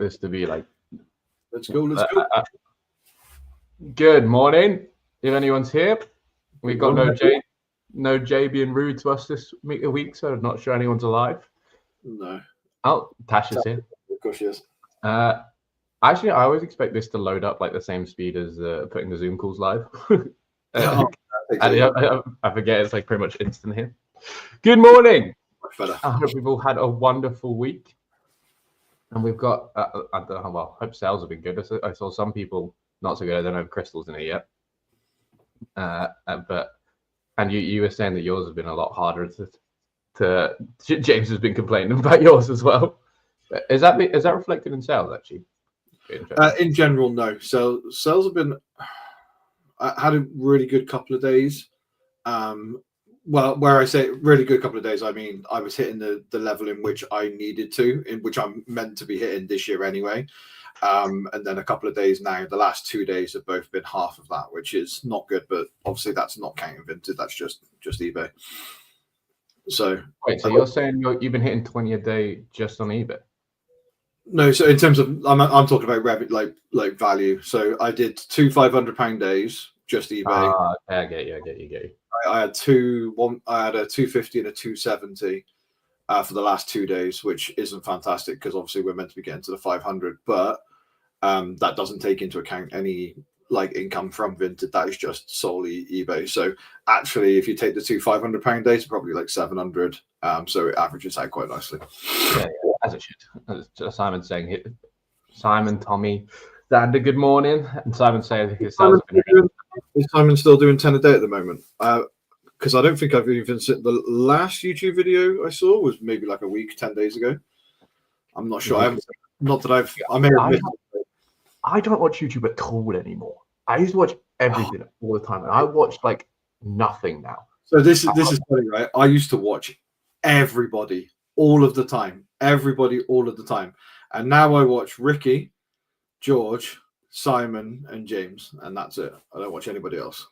this to be like. Let's go. Let's go. Good morning. If anyone's here, we got no Jay being rude to us this week, so I'm not sure anyone's alive. No. Oh, Tash is here. Of course she is. Actually, I always expect this to load up like the same speed as putting the Zoom calls live. I forget it's like pretty much instant here. Good morning. I hope we've all had a wonderful week. And we've got, I don't know, well, I hope sales have been good. I saw some people not so good. I don't have crystals in it yet. And you were saying that yours has been a lot harder to James has been complaining about yours as well. Is that reflected in sales actually? In general, no. So sales have been. I had a really good couple of days. Well, where I say really good couple of days, I mean I was hitting the level in which I needed to, in which I'm meant to be hitting this year anyway. And then a couple of days now, the last 2 days have both been half of that, which is not good. But obviously, that's not counting Vinted. That's just eBay. So wait, so you're saying you've been hitting 20 a day just on eBay? No, so in terms of I'm talking about revenue, like value. So I did 2 £500 days just eBay. I get you. I had a 250 and a 270 for the last 2 days, which isn't fantastic because obviously we're meant to be getting to the 500, but that doesn't take into account any like income from Vinted. That is just solely eBay. So actually, if you take the 2 £500 days, probably like 700. So it averages out quite nicely. Yeah, as it should. As Simon saying it. Simon, Tommy, Xander, good morning. And Simon saying his sales have been. Is Simon still doing 10 a day at the moment? Because I don't think I've even seen the last YouTube video I saw was maybe like a week, 10 days ago. I'm not sure. I don't watch YouTube at all anymore. I used to watch everything all the time, and I watch like nothing now. So this is funny, right? I used to watch everybody all of the time, and now I watch Ricky, George, Simon, and James, and that's it. I don't watch anybody else.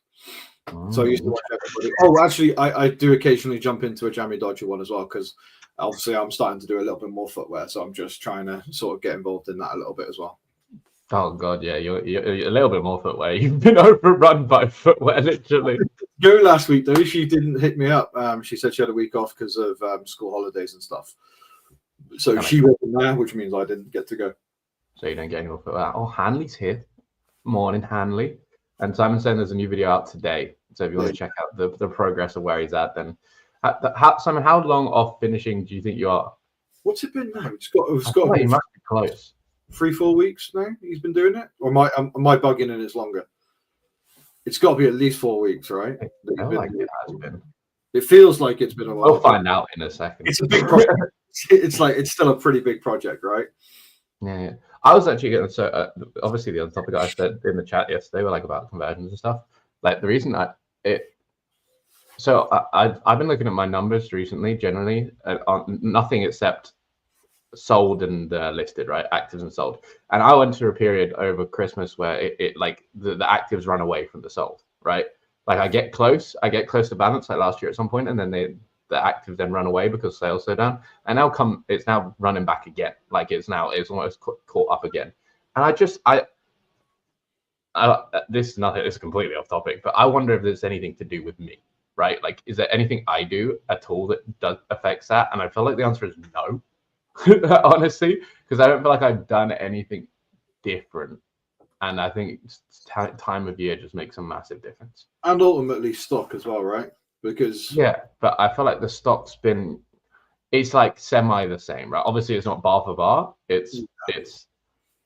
So I used to watch everybody. Oh, actually, I do occasionally jump into a Jammy Dodger one as well because obviously I'm starting to do a little bit more footwear, so I'm just trying to sort of get involved in that a little bit as well. Oh God, yeah, you're a little bit more footwear. You've been overrun by footwear, literally. Go last week though. She didn't hit me up. She said she had a week off because of school holidays and stuff. So she wasn't there, which means I didn't get to go. So you don't get any more footwear. Oh, Hanley's here. Morning, Hanley. And Simon's saying there's a new video out today. So if you want to check out the progress of where he's at, then Simon, how long off finishing do you think you are? What's it been now? It's got. You must be close. 3-4 weeks now he's been doing it, or am I bugging and it's longer? It's got to be at least 4 weeks, right? It feels like it's been a while. We'll find out in a second. It's a big project. It's still a pretty big project, right? Yeah. I was actually getting obviously the other topic I said in the chat yesterday were like about conversions and stuff. Like the reason I've been looking at my numbers recently, generally on nothing except sold and listed, right? Actives and sold. And I went through a period over Christmas where it like the actives run away from the sold, right? Like I get close to balance like last year at some point, and then the actives then run away because sales slow down. And it's now running back again. Like it's almost caught up again. And this is nothing, it's completely off topic, but I wonder if there's anything to do with me, right? Like, is there anything I do at all that affects that? And I feel like the answer is no. Honestly, because I don't feel like I've done anything different, and I think time of year just makes a massive difference. And ultimately stock as well, right? Because but I feel like the stock's it's like semi the same, right? Obviously it's not bar for bar,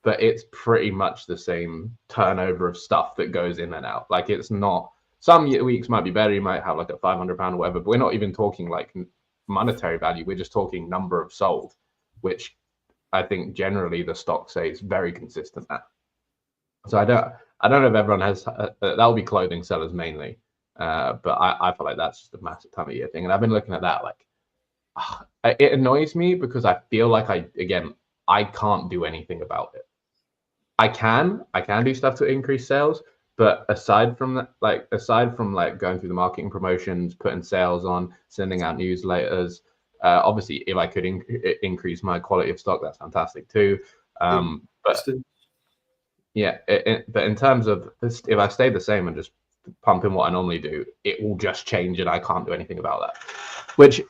but it's pretty much the same turnover of stuff that goes in and out. Like it's not, some weeks might be better, you might have like a £500 or whatever, but we're not even talking like monetary value, we're just talking number of sold, which I think generally the stock stays very consistent at. So I don't know if everyone has that'll be clothing sellers mainly, but I feel like that's just a massive time of year thing. And I've been looking at that like it annoys me because I feel like I can't do anything about it. I can do stuff to increase sales, but aside from going through the marketing promotions, putting sales on, sending out newsletters. Obviously, if I could increase my quality of stock, that's fantastic too. But yeah, but in terms of this, if I stay the same and just pump in what I normally do, it will just change and I can't do anything about that, which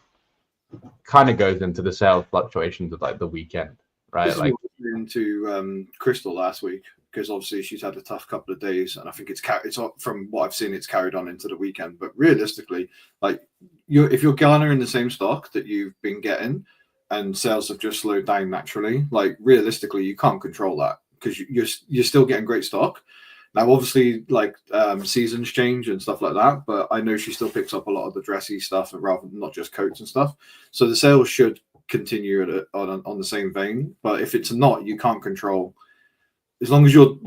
kind of goes into the sales fluctuations of like the weekend, right? This is like into Crystal last week, because obviously she's had a tough couple of days, and I think it's from what I've seen, it's carried on into the weekend. But realistically, like if you're garnering the same stock that you've been getting, and sales have just slowed down naturally, like realistically, you can't control that, because you're still getting great stock. Now, obviously, like seasons change and stuff like that, but I know she still picks up a lot of the dressy stuff, and rather not just coats and stuff. So the sales should continue on the same vein. But if it's not, you can't control. As long as you're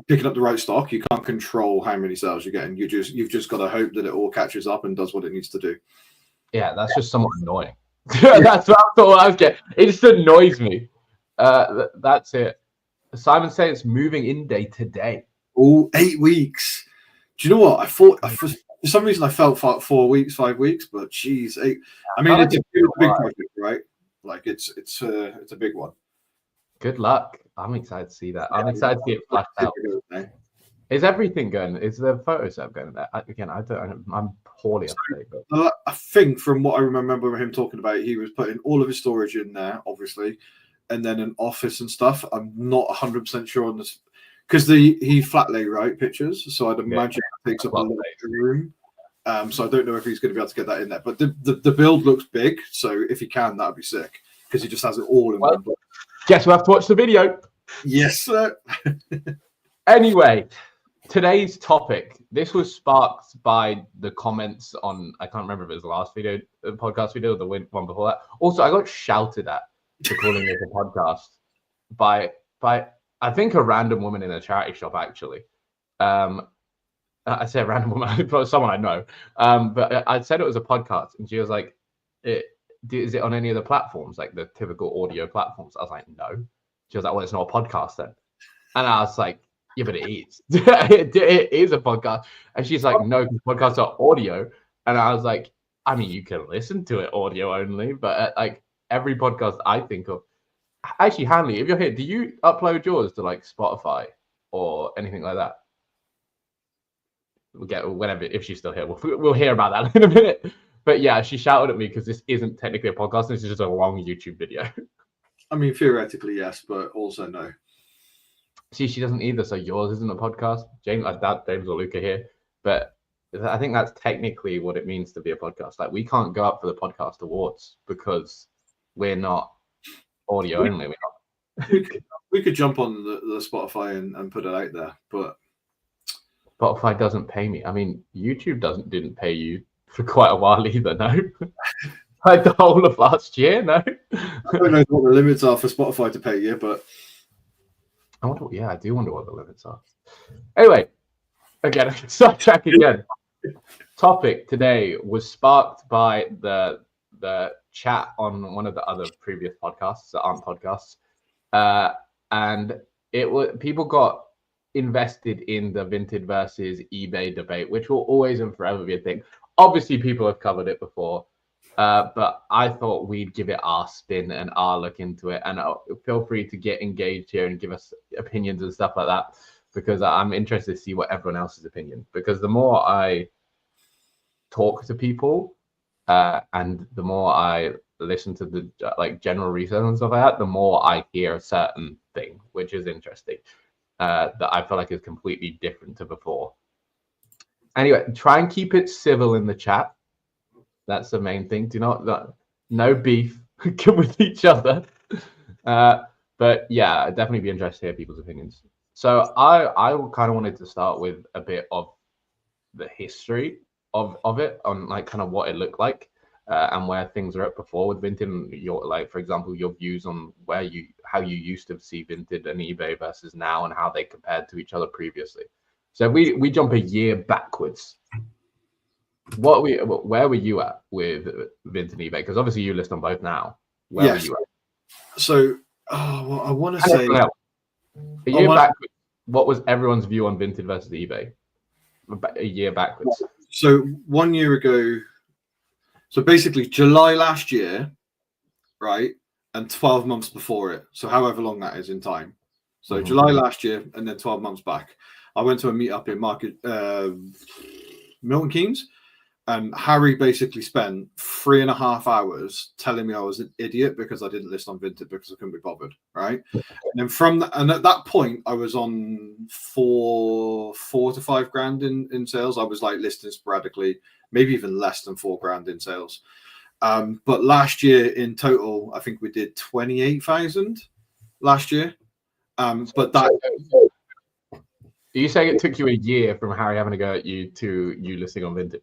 picking up the right stock, you can't control how many sales you're getting. You've just got to hope that it all catches up and does what it needs to do. Yeah, that's just somewhat annoying. That's what I was getting. It just annoys me. That's it. Simon said it's moving in day today. Oh, 8 weeks. Do you know what? I thought for some reason I felt 4 weeks, 5 weeks, but geez, 8. I mean, it's a big project, right? Like it's a big one. Good luck. I'm excited to see that. I'm excited to see it flashed out. Is everything going? Is the photo set going there? Again, I'm poorly up to date. But I think from what I remember him talking about, he was putting all of his storage in there, obviously, and then an office and stuff. I'm not 100% sure on this, because he flat lay pictures, so I'd imagine it takes up a lot of room. So I don't know if he's going to be able to get that in there. But the build looks big, so if he can, that'd be sick, because he just has it all in one. Guess we'll have to watch the video. Yes, sir. Anyway, today's topic. This was sparked by the comments on, I can't remember if it was the last video, the podcast video, or the one before that. Also, I got shouted at for calling this a podcast by I think a random woman in a charity shop, actually. I say a random woman, someone I know. But I said it was a podcast, and she was like, is it on any of the platforms, like the typical audio platforms? I was like, no. She was like, well, it's not a podcast then. And I was like, yeah, but it is. It is a podcast. And she's like, no, podcasts are audio. And I was like, I mean, you can listen to it audio only, but like every podcast I think of. Actually, Hanley, if you're here, do you upload yours to like Spotify or anything like that? We'll get whenever, if she's still here, we'll hear about that in a minute. But yeah, she shouted at me because this isn't technically a podcast. This is just a long YouTube video. I mean, theoretically, yes, but also no. See, she doesn't either. So yours isn't a podcast. James, I doubt James or Luca here, but I think that's technically what it means to be a podcast. Like, we can't go up for the podcast awards because we're not audio only. We could jump on the Spotify and put it out there, but Spotify doesn't pay me. I mean, YouTube didn't pay you for quite a while either, no? Like the whole of last year, no? I don't know what the limits are for Spotify to pay you, but I do wonder what the limits are. Anyway, again, sidetrack again. Topic today was sparked by the chat on one of the other previous podcasts that aren't podcasts, and people got invested in the Vinted versus eBay debate, which will always and forever be a thing. Obviously, people have covered it before, but I thought we'd give it our spin and our look into it. And feel free to get engaged here and give us opinions and stuff like that, because I'm interested to see what everyone else's opinion. Because the more I talk to people and the more I listen to the like general research and stuff like that, the more I hear a certain thing, which is interesting. That I feel like is completely different to before. Anyway, try and keep it civil in the chat. That's the main thing. No beef with each other. But yeah, I'd definitely be interested to hear people's opinions. So I kind of wanted to start with a bit of the history of it, on like kind of what it looked like and where things are at before with Vinted. And your, like, for example, your views on how you used to see Vinted and eBay versus now, and how they compared to each other previously. So we jump a year backwards. Where were you at with Vinted and eBay? Because obviously you list on both now. Where were you at? So, I want to say a year backwards. What was everyone's view on Vinted versus eBay? A year backwards. So 1 year ago, so basically July last year, right? and 12 months before it. So however long that is in time. So Mhm. July last year, and then 12 months back. I went to a meetup in Milton Keynes, and Harry basically spent 3.5 hours telling me I was an idiot because I didn't list on Vinted because I couldn't be bothered, right? And then and at that point, I was on four to 5 grand in sales. I was like listing sporadically, maybe even less than 4 grand in sales. But last year in total, I think we did 28,000 last year. But that. Are you saying it took you a year from Harry having to go at you to you listing on Vinted?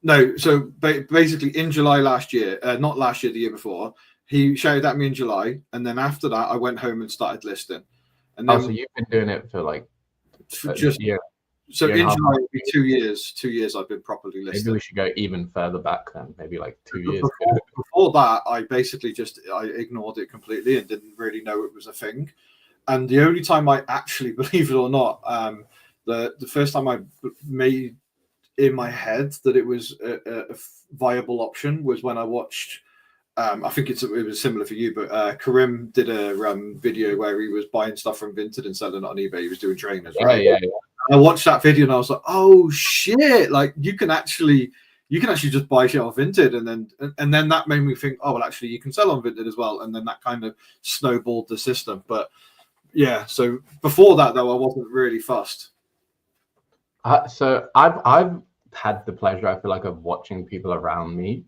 No, so basically in July last year, not last year, the year before, he shouted at me in July, and then after that, I went home and started listing. And then, so you've been doing it for like just year. So year in July, it'll be 2 years. 2 years I've been properly listed. Maybe we should go even further back then. Maybe like 2 years. Before that, I basically I ignored it completely and didn't really know it was a thing. And the only time I actually, believe it or not, the first time I made in my head that it was a viable option was when I watched. I think it was similar for you, but Karim did a video where he was buying stuff from Vinted and selling it on eBay. He was doing trainers, right? Yeah. I watched that video and I was like, "Oh shit! Like you can actually just buy shit off Vinted," and then that made me think, "Oh well, actually you can sell on Vinted as well," and then that kind of snowballed the system. But yeah, so before that though, I wasn't really fussed. So I've had the pleasure, I feel like, of watching people around me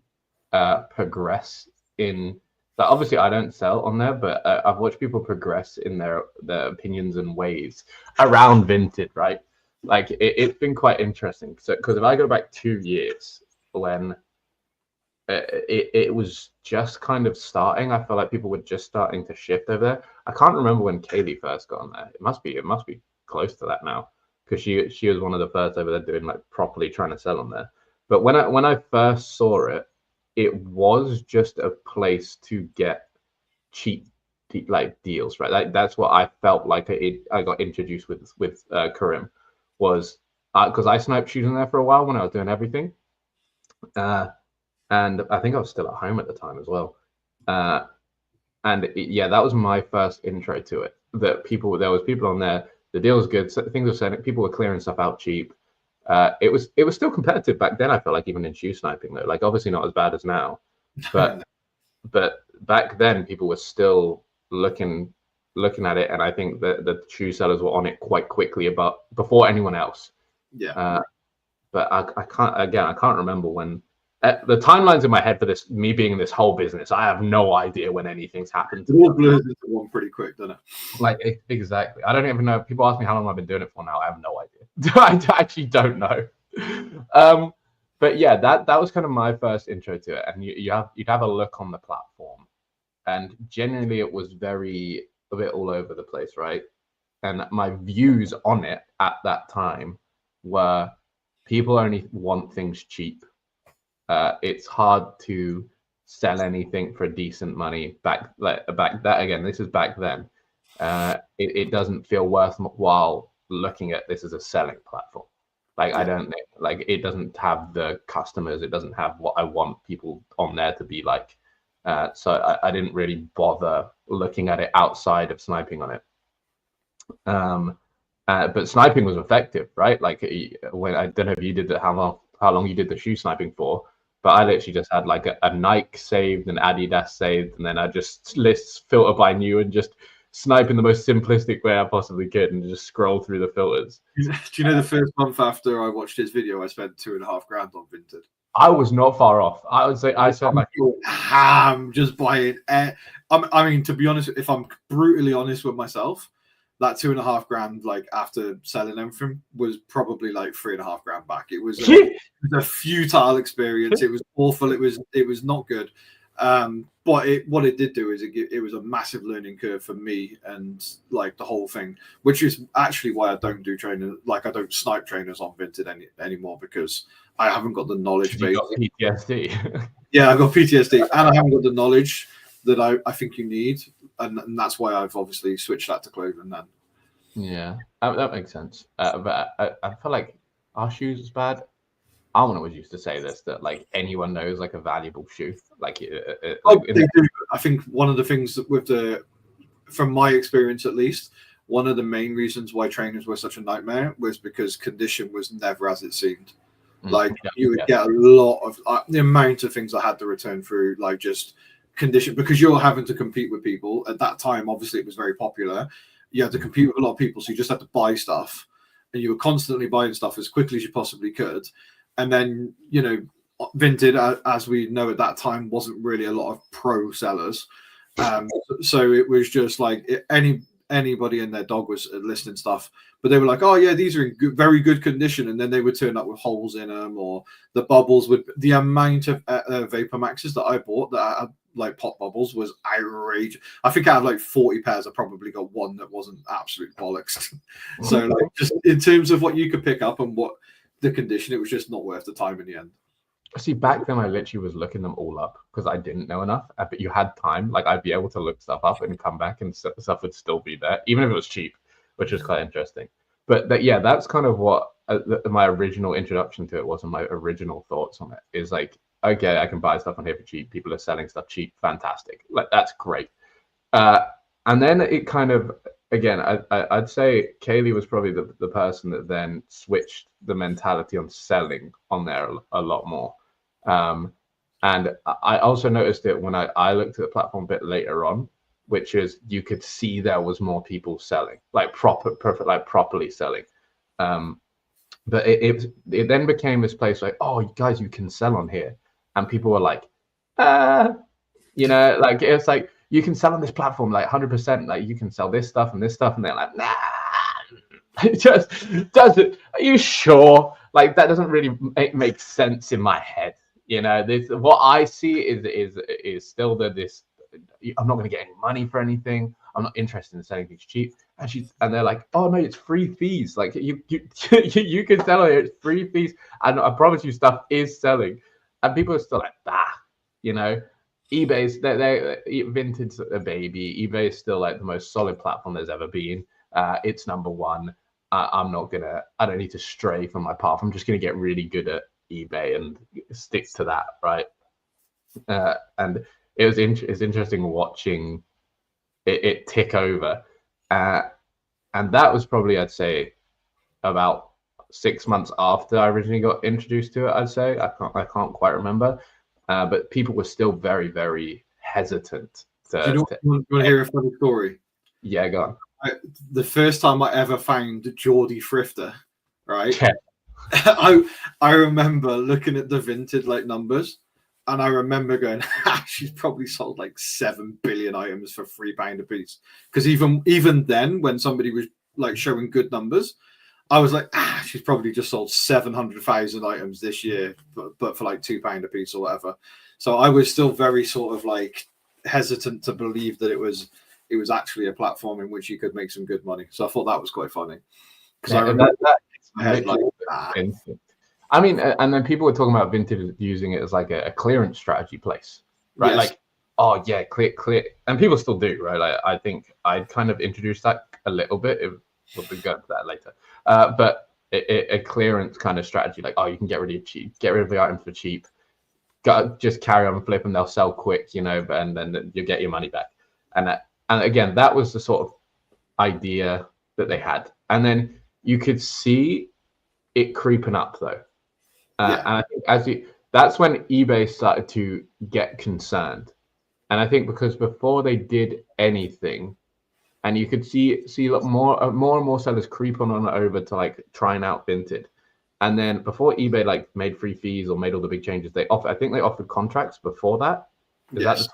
progress in that. Obviously I don't sell on there, but I've watched people progress in their opinions and ways around Vinted, right? Like it's been quite interesting. So because if I go back 2 years when it was just kind of starting, I feel like people were just starting to shift over there. I can't remember when Kaylee first got on there. It must be close to that now, because she was one of the first over there doing like properly trying to sell on there. But when I first saw it, it was just a place to get cheap like deals, right? Like that's what I felt like I got introduced with Karim, was because I sniped shooting there for a while when I was doing everything, and I think I was still at home at the time as well. Yeah, that was my first intro to it. That there was people on there. The deal was good. So things were selling. People were clearing stuff out cheap. It was still competitive back then. I felt like even in shoe sniping though, like obviously not as bad as now, but back then people were still looking at it, and I think that the shoe sellers were on it quite quickly before anyone else. Yeah. But I can't remember when. The timelines in my head for me being in this whole business, I have no idea when anything's happened. It all blurs into one pretty quick, doesn't it? Like exactly. I don't even know. People ask me how long I've been doing it for now. I have no idea. I actually don't know. But yeah, that was kind of my first intro to it. And you'd have a look on the platform, and genuinely it was a bit all over the place, right? And my views on it at that time were, people only want things cheap. It's hard to sell anything for decent money back that again. This is back then. It doesn't feel worthwhile looking at this as a selling platform. Like I don't like, it doesn't have the customers. It doesn't have what I want people on there to be like. So I didn't really bother looking at it outside of sniping on it. But sniping was effective, right? Like when, I don't know if you did that, how long you did the shoe sniping for, but I literally just had like a Nike saved, an Adidas saved, and then I just filter by new and just snipe in the most simplistic way I possibly could and just scroll through the filters. Do you know the first month after I watched his video, I spent 2.5 grand on Vinted? I was not far off. I would say I spent like ham just buying. I mean, to be honest, if I'm brutally honest with myself, that 2.5 grand, like after selling everything, was probably like 3.5 grand back. It was a futile experience. It was awful. It was not good. But what it did do is it was a massive learning curve for me and like the whole thing, which is actually why I don't do training. Like I don't snipe trainers on Vinted anymore, because I haven't got the knowledge base. PTSD. Yeah, I've got PTSD, and I haven't got the knowledge that I think you need, and that's why I've obviously switched that to clothing then. Yeah, that makes sense. But I feel like our shoes is bad. Armin always used to say this, that like anyone knows like a valuable shoe. Like, they do. I think one of the things that from my experience at least, one of the main reasons why trainers were such a nightmare was because condition was never as it seemed. Like you would get a lot of the amount of things I had to return through, like just condition, because you're having to compete with people at that time. Obviously, it was very popular. You had to compete with a lot of people, so you just had to buy stuff, and you were constantly buying stuff as quickly as you possibly could. And then, you know, Vinted, as we know at that time, wasn't really a lot of pro sellers. So it was just like anybody and their dog was listing stuff, but they were like, oh yeah, these are in very good condition, and then they would turn up with holes in them, or the bubbles would, the amount of Vapor Maxes that I bought that had like pop bubbles was outrageous. I think out of like 40 pairs, I probably got one that wasn't absolute bollocks. So like, just in terms of what you could pick up and what the condition, it was just not worth the time in the end. See, back then I literally was looking them all up because I didn't know enough. But you had time, like I'd be able to look stuff up and come back, and stuff would still be there, even if it was cheap, which was quite interesting. But that's kind of what my original introduction to it was, and my original thoughts on it is like, okay, I can buy stuff on here for cheap. People are selling stuff cheap, fantastic. Like that's great. And then it kind of, again, I'd say Kaylee was probably the person that then switched the mentality on selling on there a lot more. And I also noticed it when I looked at the platform a bit later on, which is you could see there was more people selling, like properly selling. But it then became this place like, oh, guys, you can sell on here. And people were like, you know, like it's like, you can sell on this platform like 100%, like you can sell this stuff and this stuff. And they're like, nah, it just doesn't. Are you sure? Like that doesn't really make sense in my head. You know, what I see is still this. I'm not going to get any money for anything. I'm not interested in selling things cheap. And they're like, oh no, it's free fees. Like you you can sell it. It's free fees, and I promise you, stuff is selling. And people are still like, you know, eBay's Vinted's a baby. eBay is still like the most solid platform there's ever been. It's number one. I don't need to stray from my path. I'm just gonna get really good at eBay and stick to that, right? And it's interesting watching it tick over, and that was probably, I'd say, about 6 months after I originally got introduced to it. I'd say I can't quite remember, but people were still very, very hesitant. Do you want to hear a funny story? Yeah, go on. The first time I ever found Geordie Thrifter, right? Yeah. I remember looking at the Vinted like numbers, and I remember going, she's probably sold like 7 billion items for £3 a piece. Because even then, when somebody was like showing good numbers, I was like, she's probably just sold 700,000 items this year, but for like £2 a piece or whatever. So I was still very sort of like hesitant to believe that it was actually a platform in which you could make some good money. So I thought that was quite funny. Because I remember I mean, and then people were talking about Vinted using it as like a clearance strategy place, right? Yes. Like, oh yeah, clear, and people still do, right? Like, I think I'd kind of introduced that a little bit. We'll go into that later. But a clearance kind of strategy, like, oh, you can get rid of the items for cheap. Just carry on and flip them; they'll sell quick, you know, and then you get your money back. And again, that was the sort of idea that they had. And then you could see it creeping up, though. And I think that's when eBay started to get concerned. And I think because before they did anything, and you could see more and more sellers creep on over to like trying out Vinted. And then before eBay like made free fees or made all the big changes, I think they offered contracts before that. Is that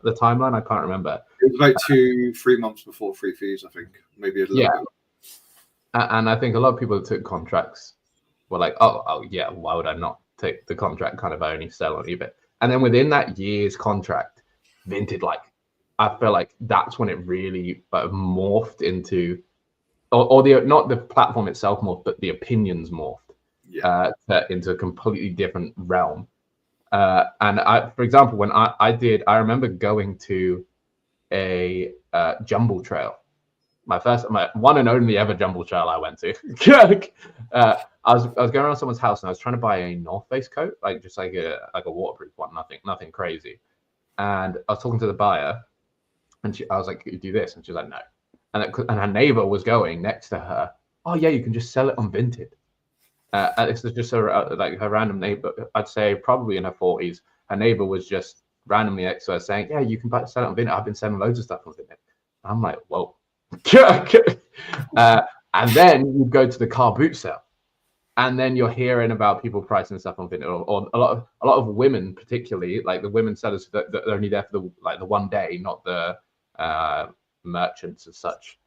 the timeline? I can't remember. It was about 2-3 months before free fees, I think. Maybe a little bit. And I think a lot of people that took contracts were like, oh yeah, why would I not take the contract? Kind of only sell on eBay. And then within that year's contract, Vinted, like, I feel like that's when it really morphed into, not the platform itself morphed, but the opinions morphed into a completely different realm. And for example, when I remember going to a jumble trail. My one and only ever jumble trail I went to. I was going around someone's house and I was trying to buy a North Face coat, like just like a waterproof one, nothing crazy. and I was talking to the buyer, and I was like, "You do this," and she was like, "No," and her neighbor was going next to her. Oh yeah, you can just sell it on Vinted. And this is just like her random neighbor. I'd say probably in her 40s. Her neighbor was just randomly next to her saying, "Yeah, you can sell it on Vinted. I've been selling loads of stuff on Vinted." I'm like, "Whoa!" And then you go to the car boot sale, and then you're hearing about people pricing stuff on Vinted, or a lot of women, particularly like the women sellers that are only there for the one day, not the merchants as such.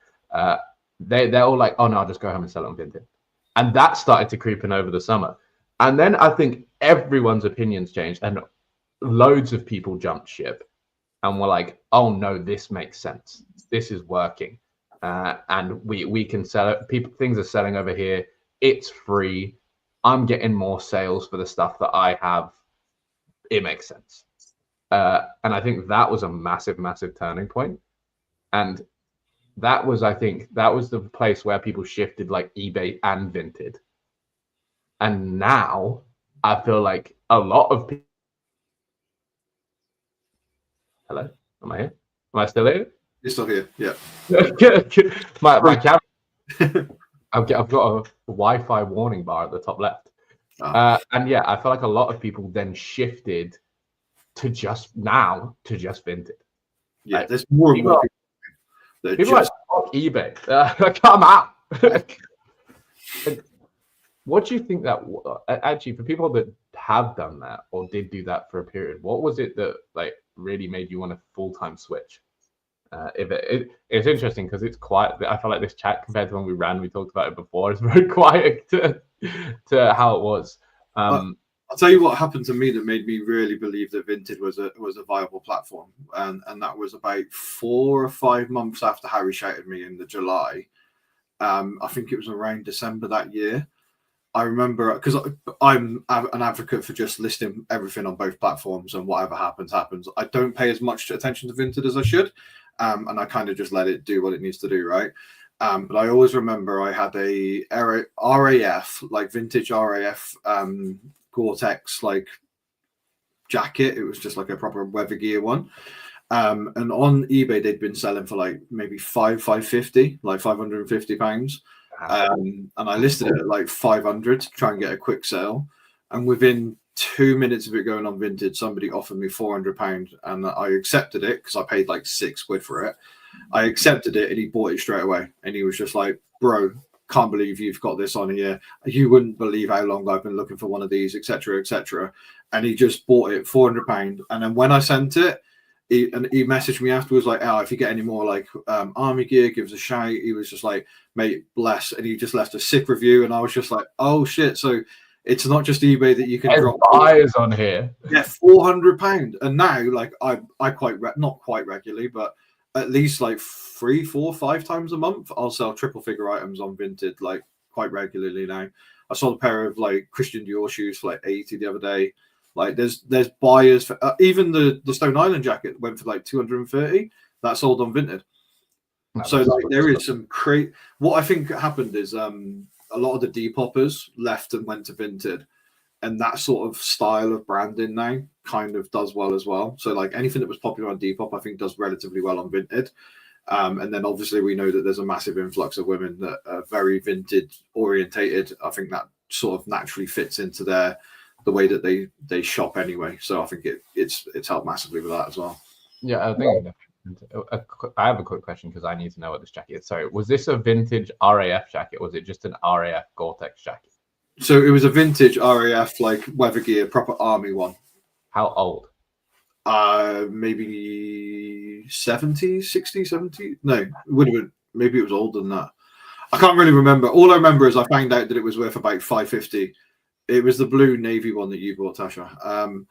They're all like, "Oh no, I'll just go home and sell it on Vinted," and that started to creep in over the summer. And then I think everyone's opinions changed, and loads of people jumped ship and were like, "Oh no, this makes sense. This is working, and we can sell it. Things are selling over here. It's free. I'm getting more sales for the stuff that I have. It makes sense." And I think that was a massive, massive turning point. And I think that was the place where people shifted, like eBay and Vinted. And now I feel like a lot of people. Hello, am I here? Am I still here? You're still here, yeah. my camera. I've got a Wi-Fi warning bar at the top left. And yeah, I feel like a lot of people then shifted to just Vinted. Yeah, there's more and more people just like eBay. Come out. What do you think that actually, for people that have done that or did do that for a period, what was it that like really made you want a full-time switch? It's interesting because it's quiet. I feel like this chat compared to when we talked about it before, is very quiet to how it was. I'll tell you what happened to me that made me really believe that Vinted was a viable platform, and that was about 4 or 5 months after Harry shouted me in the July. I think it was around December that year. I remember because I'm an advocate for just listing everything on both platforms, and whatever happens. I don't pay as much attention to Vinted as I should, and I kind of just let it do what it needs to do, right? But I always remember I had a RAF, like vintage RAF Gore-Tex like jacket. It was just like a proper weather gear one. And on eBay they'd been selling for like maybe £550, like £550. And I listed it at like 500 to try and get a quick sale. And within 2 minutes of it going on Vinted, somebody offered me £400, and I accepted it because I paid like £6 for it. I accepted it, and he bought it straight away. And he was just like, "Bro, can't believe you've got this on here. You wouldn't believe how long I've been looking for one of these, etc., etc." And he just bought it, £400. And then when I sent it, he messaged me afterwards like, "Oh, if you get any more like army gear, give us a shout." He was just like, "Mate, bless," and he just left a sick review. And I was just like, "Oh shit!" So it's not just eBay that you can drop buyers on here. Yeah, £400. And now, like I not quite regularly, but at least like 3, 4, 5 times a month, I'll sell triple figure items on Vinted like quite regularly now. I sold a pair of like Christian Dior shoes for like 80 the other day. Like there's buyers for even the Stone Island jacket went for like 230. That sold on Vinted. So like there is some what I think happened is a lot of the Depoppers left and went to Vinted, and that sort of style of branding now kind of does well as well. So like anything that was popular on Depop, I think does relatively well on Vinted. And then obviously we know that there's a massive influx of women that are very Vinted orientated. I think that sort of naturally fits into the way that they shop anyway. So I think it's helped massively with that as well. Yeah, I think I have a quick question because I need to know what this jacket is. Sorry, was this a vintage RAF jacket? Or was it just an RAF Gore-Tex jacket? So it was a vintage RAF like weather gear, proper army one. How old? Maybe 70s, 60s, 70s. No, it would have been, maybe it was older than that. I can't really remember. All I remember is I found out that it was worth about $550. It was the blue navy one that you bought, Tasha.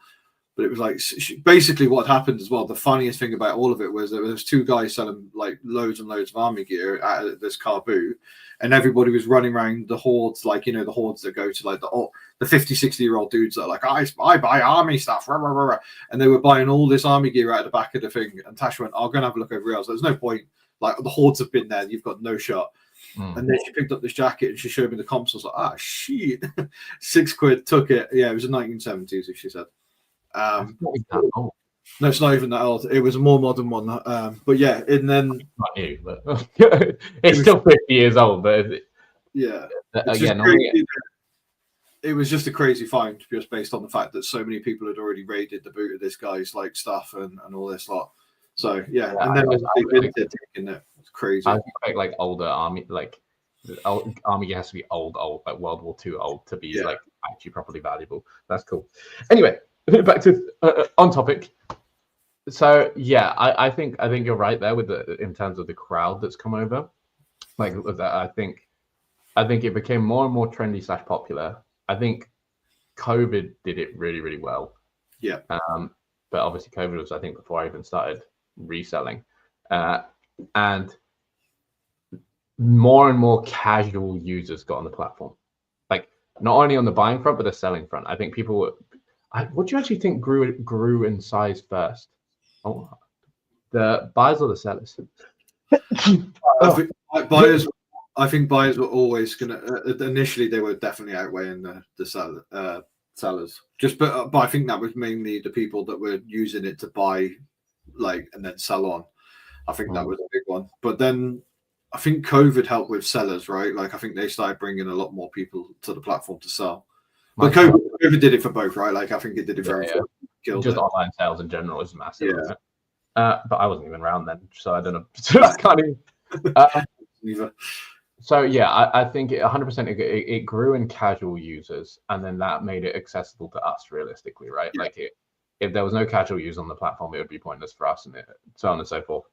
But it was like basically what happened as well. The funniest thing about all of it was there was 2 guys selling like loads and loads of army gear at this car boot, and everybody was running around the hordes, like, you know, the hordes that go to like the 50, 60-year-old dudes that are like, I buy army stuff, rah, rah, rah, rah. And they were buying all this army gear out of the back of the thing. And Tasha went, "I'll go and have a look over here." There's no point. Like the hordes have been there. You've got no shot. And then she picked up this jacket and she showed me the comps. I was like, shit. £6, took it. Yeah, it was the 1970s, as she said. No, it's not even that old. It was a more modern one. But yeah, and then Not new, but it's still 50 years old. But yeah, again, it was just a crazy find, just based on the fact that so many people had already raided the boot of this guy's like stuff and all this lot. So yeah, and then Vinted taking it. It's crazy. I expect like older army, like army has to be old, like World War II old to be like actually properly valuable. That's cool. Anyway, back to on topic. So yeah, I think you're right there with in terms of the crowd that's come over. Like I think it became more and more trendy / popular. I think COVID did it really, really well. Yeah. But obviously COVID was, I think, before I even started reselling. And more and more casual users got on the platform. Like not only on the buying front, but the selling front. I think people were, what do you actually think grew in size first? Oh, the buyers or the sellers? I think buyers were always gonna. Initially, they were definitely outweighing the sellers. But I think that was mainly the people that were using it to buy, like, and then sell on. I think that was a big one. But then I think COVID helped with sellers, right? Like I think they started bringing a lot more people to the platform to sell. But COVID did it for both, right? Like I think it did it for everyone. Just online sales in general is massive. Yeah. But I wasn't even around then, so I don't know. So I can't even. So yeah, I think 100% it grew in casual users, and then that made it accessible to us realistically, right? Yeah. Like if there was no casual use on the platform, it would be pointless for us, and so on and so forth.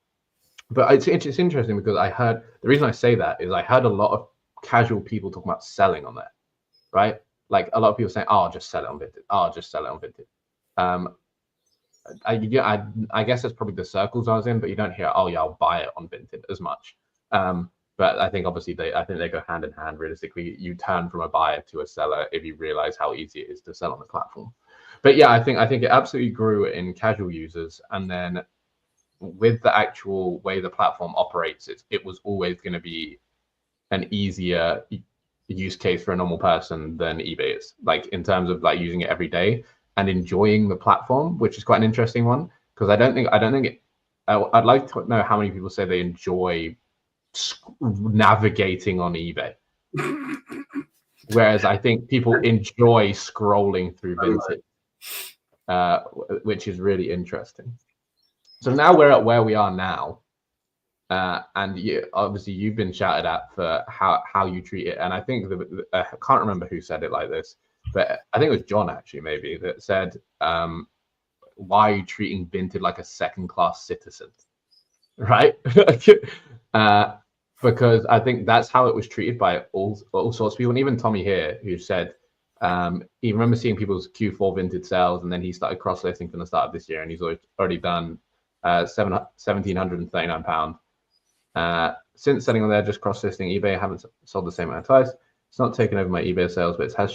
But it's interesting because the reason I say that is I heard a lot of casual people talking about selling on there, right? Like a lot of people saying, "Oh, I'll just sell it on Vinted. Oh, I'll just sell it on Vinted." I guess that's probably the circles I was in, but you don't hear, "Oh yeah, I'll buy it on Vinted" as much. But I think obviously they go hand in hand. Realistically, you turn from a buyer to a seller if you realize how easy it is to sell on the platform. But yeah, I think it absolutely grew in casual users, and then with the actual way the platform operates, it was always going to be an easier use case for a normal person than eBay is. Like in terms of like using it every day and enjoying the platform, which is quite an interesting one because I don't think I'd like to know how many people say they enjoy navigating on eBay, whereas I think people enjoy scrolling through Vinted, which is really interesting. So now we're at where we are now, and obviously you've been shouted at for how you treat it, and I think I can't remember who said it like this, but I think it was John actually maybe that said, "Why are you treating Vinted like a second-class citizen?" Right? Because I think that's how it was treated by all sorts of people, and even Tommy here, who said he remembers seeing people's Q4 Vinted sales, and then he started cross-listing from the start of this year, and he's already done £1,739. Since selling on there, just cross-listing eBay, I haven't sold the same amount twice. It's not taken over my eBay sales, but it has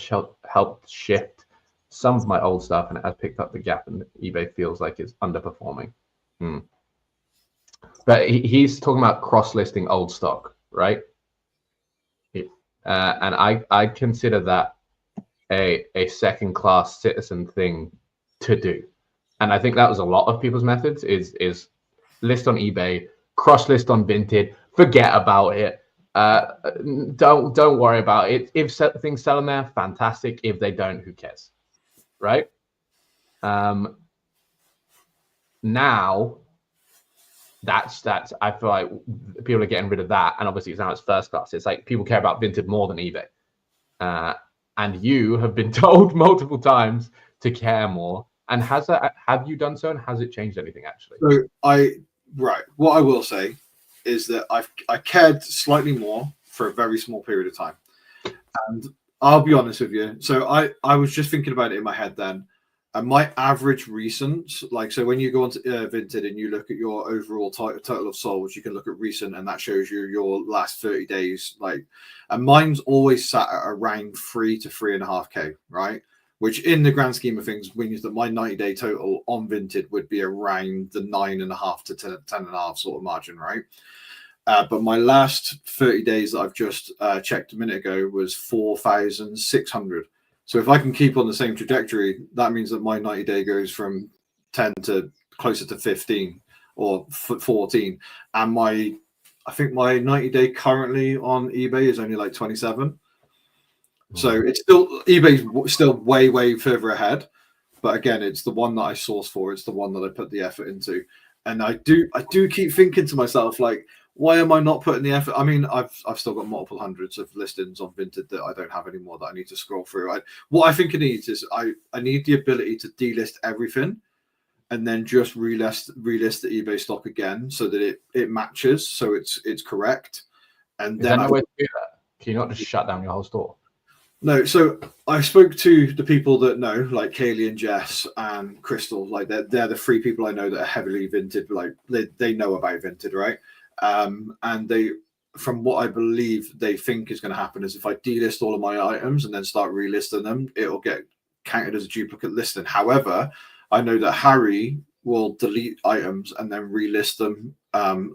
helped shift some of my old stuff, and it has picked up the gap, and eBay feels like it's underperforming. But he's talking about cross-listing old stock, right? And I consider that a second-class citizen thing to do. And I think that was a lot of people's methods is list on eBay, cross-list on Vinted, forget about it. Don't worry about it. If things sell in there, fantastic. If they don't, who cares, right? Now, that's I feel like people are getting rid of that, and obviously now it's first class. It's like people care about Vinted more than eBay, and you have been told multiple times to care more. And have you done so, and has it changed anything actually? So what I will say is that I cared slightly more for a very small period of time, and I'll be honest with you. So I was just thinking about it in my head then. And my average recent, like, so when you go onto Vinted and you look at your overall total of sold, you can look at recent, and that shows you your last 30 days. Like, and mine's always sat at around 3 to 3.5K, right? Which, in the grand scheme of things, means that my 90-day total on Vinted would be around the 9.5 to 10.5 sort of margin, right? But my last 30 days that I've just checked a minute ago was 4,600. So if I can keep on the same trajectory, that means that my 90-day goes from 10 to closer to 15 or 14, and I think my 90-day currently on eBay is only like 27. So it's still, eBay's still way further ahead. But again, it's the one that I source for. It's the one that I put the effort into. And I do keep thinking to myself, like, why am I not putting the effort? I mean, I've still got multiple hundreds of listings on Vinted that I don't have anymore that I need to scroll through. What I think it needs is I need the ability to delist everything and then just relist the eBay stock again so that it matches, so it's correct. And then no way to do that? Can you not just shut down your whole store? No, so I spoke to the people that know, like Kaylee and Jess and Crystal. Like they're the three people I know that are heavily Vinted. Like they know about Vinted, right? And they, from what I believe, they think is going to happen is if I delist all of my items and then start relisting them, it'll get counted as a duplicate listing. However, I know that Harry will delete items and then relist them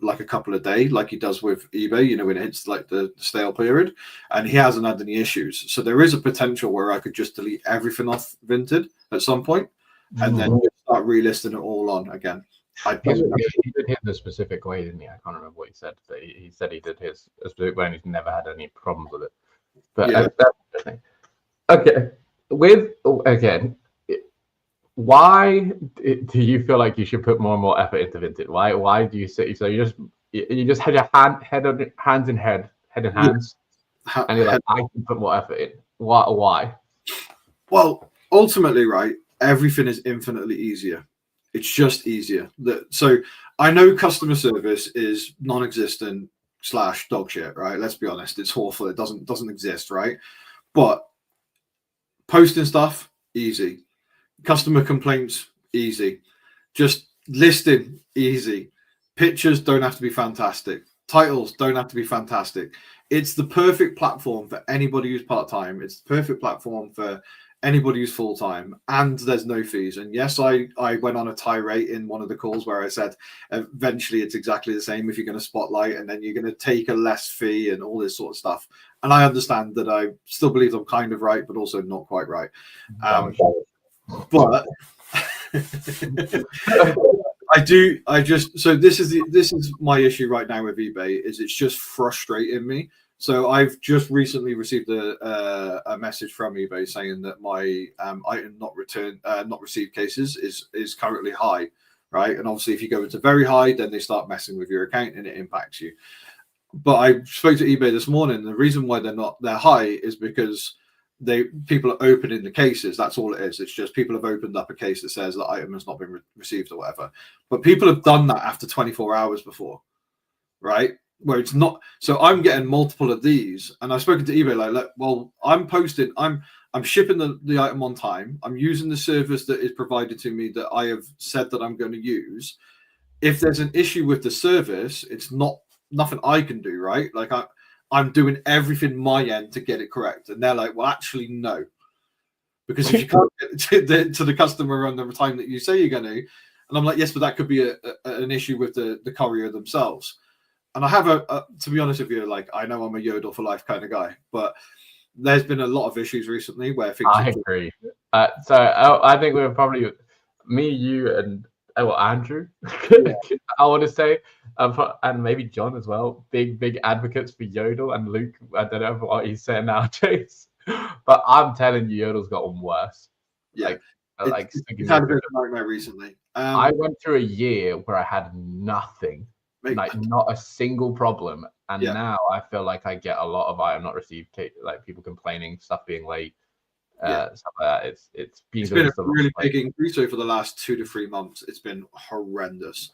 like a couple a day, like he does with eBay, you know, when it hits like the stale period, and he hasn't had any issues. So there is a potential where I could just delete everything off Vinted at some point and then start relisting it all on again. He did his a specific way, didn't he? I can't remember what he said. But he said he did his a specific way and he's never had any problems with it. But yeah. That's interesting. Okay. Again, why do you feel like you should put more and more effort into Vinted? Why do you say so? You just had your hands in hands, and you're like, I can put more effort in. Why? Well, ultimately, right, everything is infinitely easier. It's just easier. So I know customer service is non-existent / dog shit, right? Let's be honest, it's awful. It doesn't exist, right? But posting stuff, easy. Customer complaints, easy. Just listing, easy. Pictures don't have to be fantastic. Titles don't have to be fantastic. It's the perfect platform for anybody who's part-time. It's the perfect platform for anybody who's full-time, and there's no fees. And yes, I went on a tirade in one of the calls where I said eventually it's exactly the same if you're going to spotlight and then you're going to take a less fee and all this sort of stuff. And I understand that. I still believe I'm kind of right, but also not quite right. But so this is my issue right now with eBay, is it's just frustrating me. So I've just recently received a message from eBay saying that my item not received cases is currently high, right? And obviously if you go into very high, then they start messing with your account and it impacts you. But I spoke to eBay this morning. The reason why they're high is because people are opening the cases. That's all it is. It's just people have opened up a case that says the item has not been received or whatever. But people have done that after 24 hours before, right? Where it's not. So I'm getting multiple of these, and I've spoken to eBay like, well, I'm shipping the item on time. I'm using the service that is provided to me that I have said that I'm going to use. If there's an issue with the service, it's nothing I can do, right? Like I'm doing everything my end to get it correct. And they're like, well, actually, no. Because if you can't get to the customer on the time that you say you're going to, and I'm like, yes, but that could be an issue with the courier themselves. And I have to be honest with you, like, I know I'm a Yodel for life kind of guy, but there's been a lot of issues recently where things. I agree. So I think we're probably me, you, and Andrew. Yeah. I want to say, and maybe John as well. Big advocates for Yodel, and Luke. I don't know what he's saying nowadays, but I'm telling you, Yodel's gotten worse. Yeah, it's had a bit of a nightmare recently. I went through a year where I had nothing. Like not a single problem, and now I feel like I get a lot of item not received, like people complaining, stuff being late, stuff like that. It's been a really big increase over the last 2 to 3 months. It's been horrendous.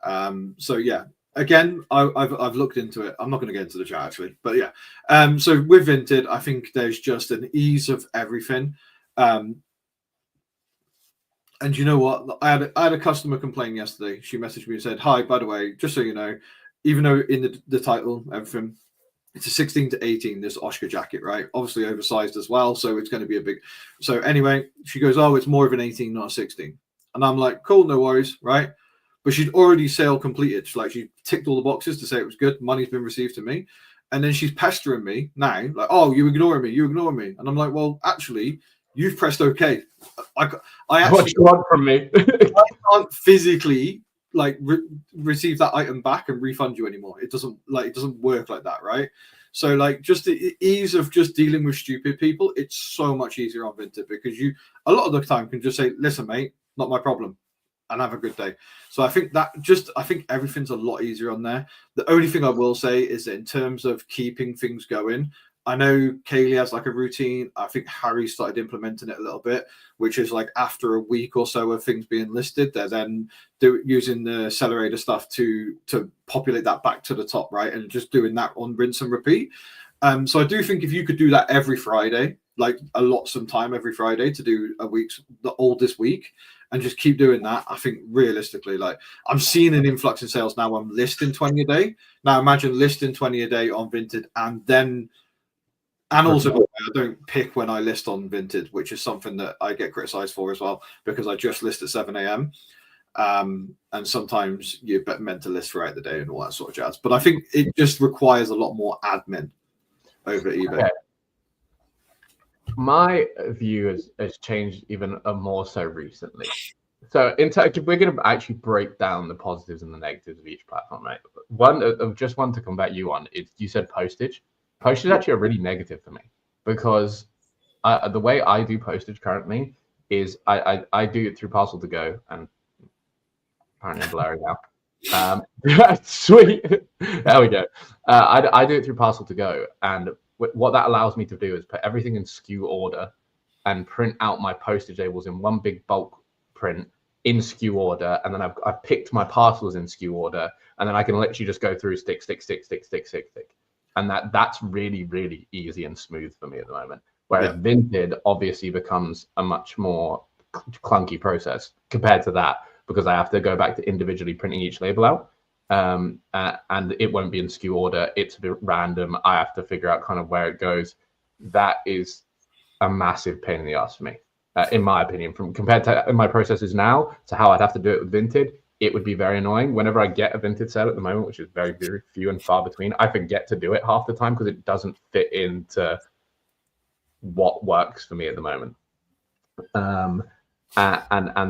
So yeah, again, I've looked into it. I'm not going to get into the chat actually, but yeah. So with Vinted, I think there's just an ease of everything. And you know what? I had a customer complain yesterday. She messaged me and said, "Hi, by the way, just so you know, even though in the title, everything, it's a 16 to 18, this Oscar jacket, right? Obviously oversized as well, so it's going to be a big." So anyway, she goes, "Oh, it's more of an 18, not a 16." And I'm like, "Cool, no worries, right?" But she'd already sale completed. She ticked all the boxes to say it was good. Money's been received to me. And then she's pestering me now, like, "Oh, you're ignoring me. And I'm like, well, actually, you've pressed OK. I What actually you want from me? I can't physically like receive that item back and refund you anymore. It doesn't work like that, right? So like just the ease of just dealing with stupid people, it's so much easier on Vinted because you a lot of the time can just say, listen, mate, not my problem, and have a good day. So I think everything's a lot easier on there. The only thing I will say is that in terms of keeping things going, I know Kaylee has like a routine. I think Harry started implementing it a little bit, which is like after a week or so of things being listed, they're then using the accelerator stuff to populate that back to the top, right? And just doing that on rinse and repeat. So I do think if you could do that every Friday, like allot some time every Friday to do the oldest week, and just keep doing that, I think realistically, like I'm seeing an influx in sales now. I'm listing 20 a day. Now imagine listing 20 a day on Vinted and also, I don't pick when I list on Vinted, which is something that I get criticized for as well, because I just list at 7 a.m. And sometimes you're meant to list throughout the day and all that sort of jazz. But I think it just requires a lot more admin over at eBay. Okay. My view has changed even more so recently. So in fact, we're going to actually break down the positives and the negatives of each platform, right? One to combat you on is you said postage. Postage is actually a really negative for me because the way I do postage currently is I do it through Parcel to Go, and apparently I'm blurry now. Sweet, there we go. I do it through Parcel to Go, and what that allows me to do is put everything in SKU order and print out my postage labels in one big bulk print in SKU order, and then I've picked my parcels in SKU order, and then I can literally just go through stick, and that's really, really easy and smooth for me at the moment. Whereas Vinted obviously becomes a much more clunky process compared to that, because I have to go back to individually printing each label out, and it won't be in SKU order. It's a bit random. I have to figure out kind of where it goes. That is a massive pain in the ass for me, in my opinion. From compared to my processes now to how I'd have to do it with Vinted, it would be very annoying. Whenever I get a Vinted sale at the moment, which is very, very few and far between, I forget to do it half the time because it doesn't fit into what works for me at the moment. And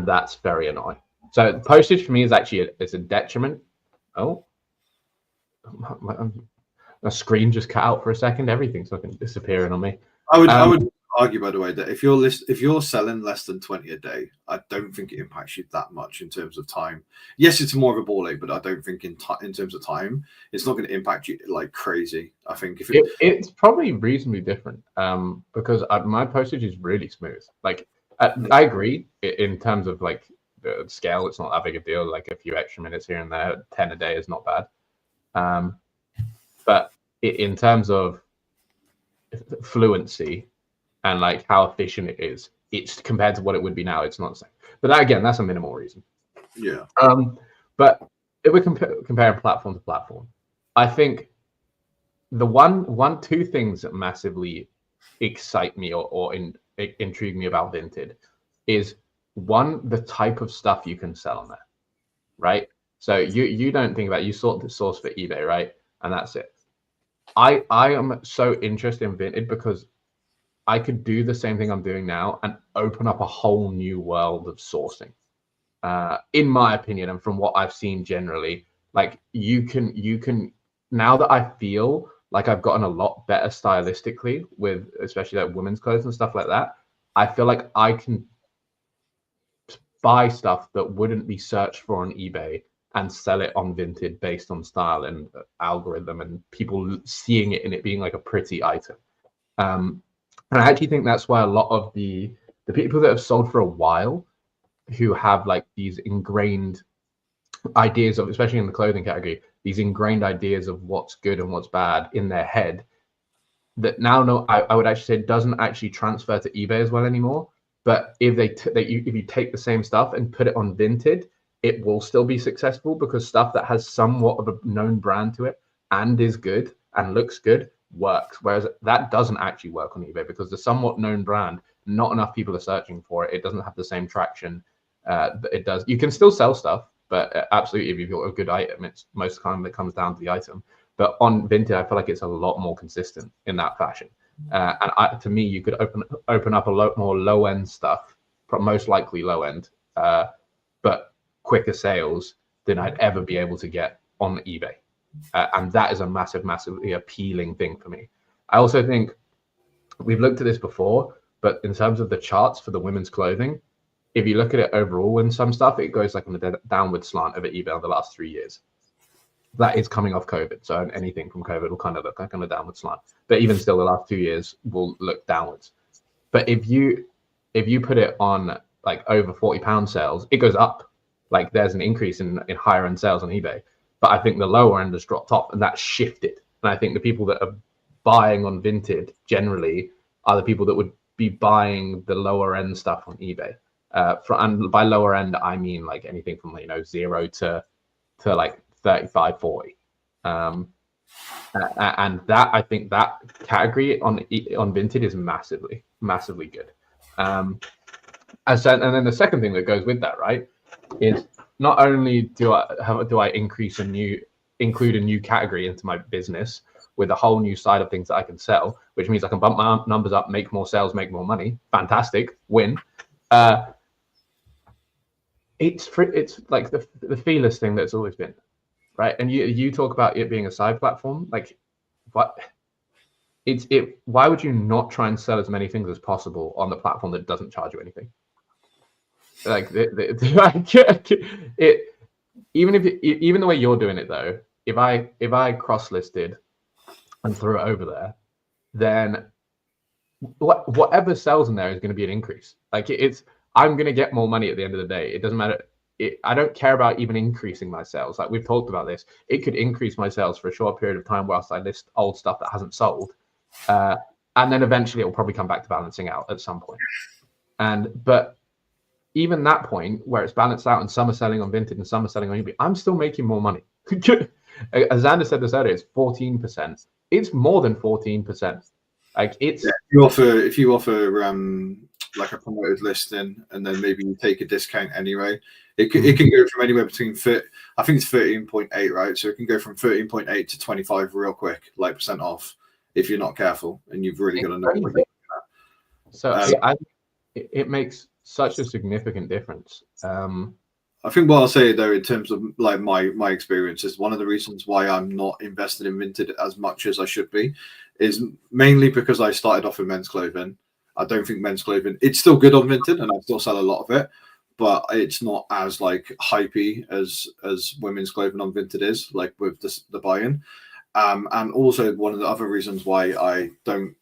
that's very annoying. So postage for me is actually it's a detriment. Oh, my screen just cut out for a second. Everything's fucking disappearing on me. I would argue, by the way, that if you're selling less than 20 a day, I don't think it impacts you that much in terms of time. Yes, it's more of a ball ache, but I don't think in terms of time, it's not going to impact you like crazy. I think if it's probably reasonably different, because my postage is really smooth. Like I agree in terms of like the scale, it's not that big a deal. Like a few extra minutes here and there, 10 a day is not bad. But in terms of fluency and like how efficient it is, it's compared to what it would be now, it's not the same. But that, again, that's a minimal reason. Yeah. But if we're comparing platform to platform, I think the two things that massively excite me or intrigue me about Vinted is, one, the type of stuff you can sell on there, right? So you don't think about it. You sort the source for eBay, right? And that's it. I am so interested in Vinted because I could do the same thing I'm doing now and open up a whole new world of sourcing. In my opinion, and from what I've seen generally, like you can now that I feel like I've gotten a lot better stylistically with especially like women's clothes and stuff like that, I feel like I can buy stuff that wouldn't be searched for on eBay and sell it on Vinted based on style and algorithm and people seeing it and it being like a pretty item. And I actually think that's why a lot of the people that have sold for a while, who have like these ingrained ideas of, especially in the clothing category, these ingrained ideas of what's good and what's bad in their head, that now I would actually say doesn't actually transfer to eBay as well anymore. But if if you take the same stuff and put it on Vinted, it will still be successful, because stuff that has somewhat of a known brand to it and is good and looks good works. Whereas that doesn't actually work on eBay, because the somewhat known brand, not enough people are searching for it. It doesn't have the same traction that it does. You can still sell stuff, but absolutely, if you've got a good item, it's most of the time it comes down to the item. But on Vinted, I feel like it's a lot more consistent in that fashion. To me, you could open up a lot more low end stuff, most likely low end, but quicker sales than I'd ever be able to get on eBay. And that is a massively appealing thing for me. I also think we've looked at this before, but in terms of the charts for the women's clothing, if you look at it overall in some stuff, it goes like on a downward slant over eBay in the last 3 years. That is coming off COVID. So anything from COVID will kind of look like on a downward slant. But even still, the last 2 years will look downwards. But if you put it on like over £40 sales, it goes up. Like there's an increase in higher end sales on eBay. But I think the lower end has dropped off, and that's shifted. And I think the people that are buying on Vinted generally are the people that would be buying the lower end stuff on eBay. And by lower end, I mean like anything from 0 to like 35, 40. And that, I think that category on Vinted is massively good. And then the second thing that goes with that, right, is not only do I include a new category into my business with a whole new side of things that I can sell, which means I can bump my numbers up, make more sales, make more money. Fantastic, win. It's like the feelers thing that's always been, right? And you talk about it being a side platform, like what? Why would you not try and sell as many things as possible on the platform that doesn't charge you anything? Like even the way you're doing it though, if I cross-listed and threw it over there, then whatever sells in there is going to be an increase. Like I'm going to get more money at the end of the day. It doesn't matter. I don't care about even increasing my sales. Like we've talked about this, it could increase my sales for a short period of time whilst I list old stuff that hasn't sold, and then eventually it will probably come back to balancing out at some point. But even that point where it's balanced out and some are selling on Vinted and some are selling on eBay, I'm still making more money. As Xander said this earlier, it's 14%. It's more than 14%. Like it's if you offer like a promoted listing and then maybe you take a discount anyway, it can go from anywhere between I think it's 13.8, right? So it can go from 13.8 to 25 real quick, like % off, if you're not careful and you've really got to know what you're looking at. So it makes such a significant difference. I think what I'll say though, in terms of like my experience, is one of the reasons why I'm not invested in Vinted as much as I should be, is mainly because I started off with men's clothing. I don't think men's clothing, it's still good on Vinted and I still sell a lot of it, but it's not as like hypey as women's clothing on Vinted is, like with the buy-in. And also one of the other reasons why I don't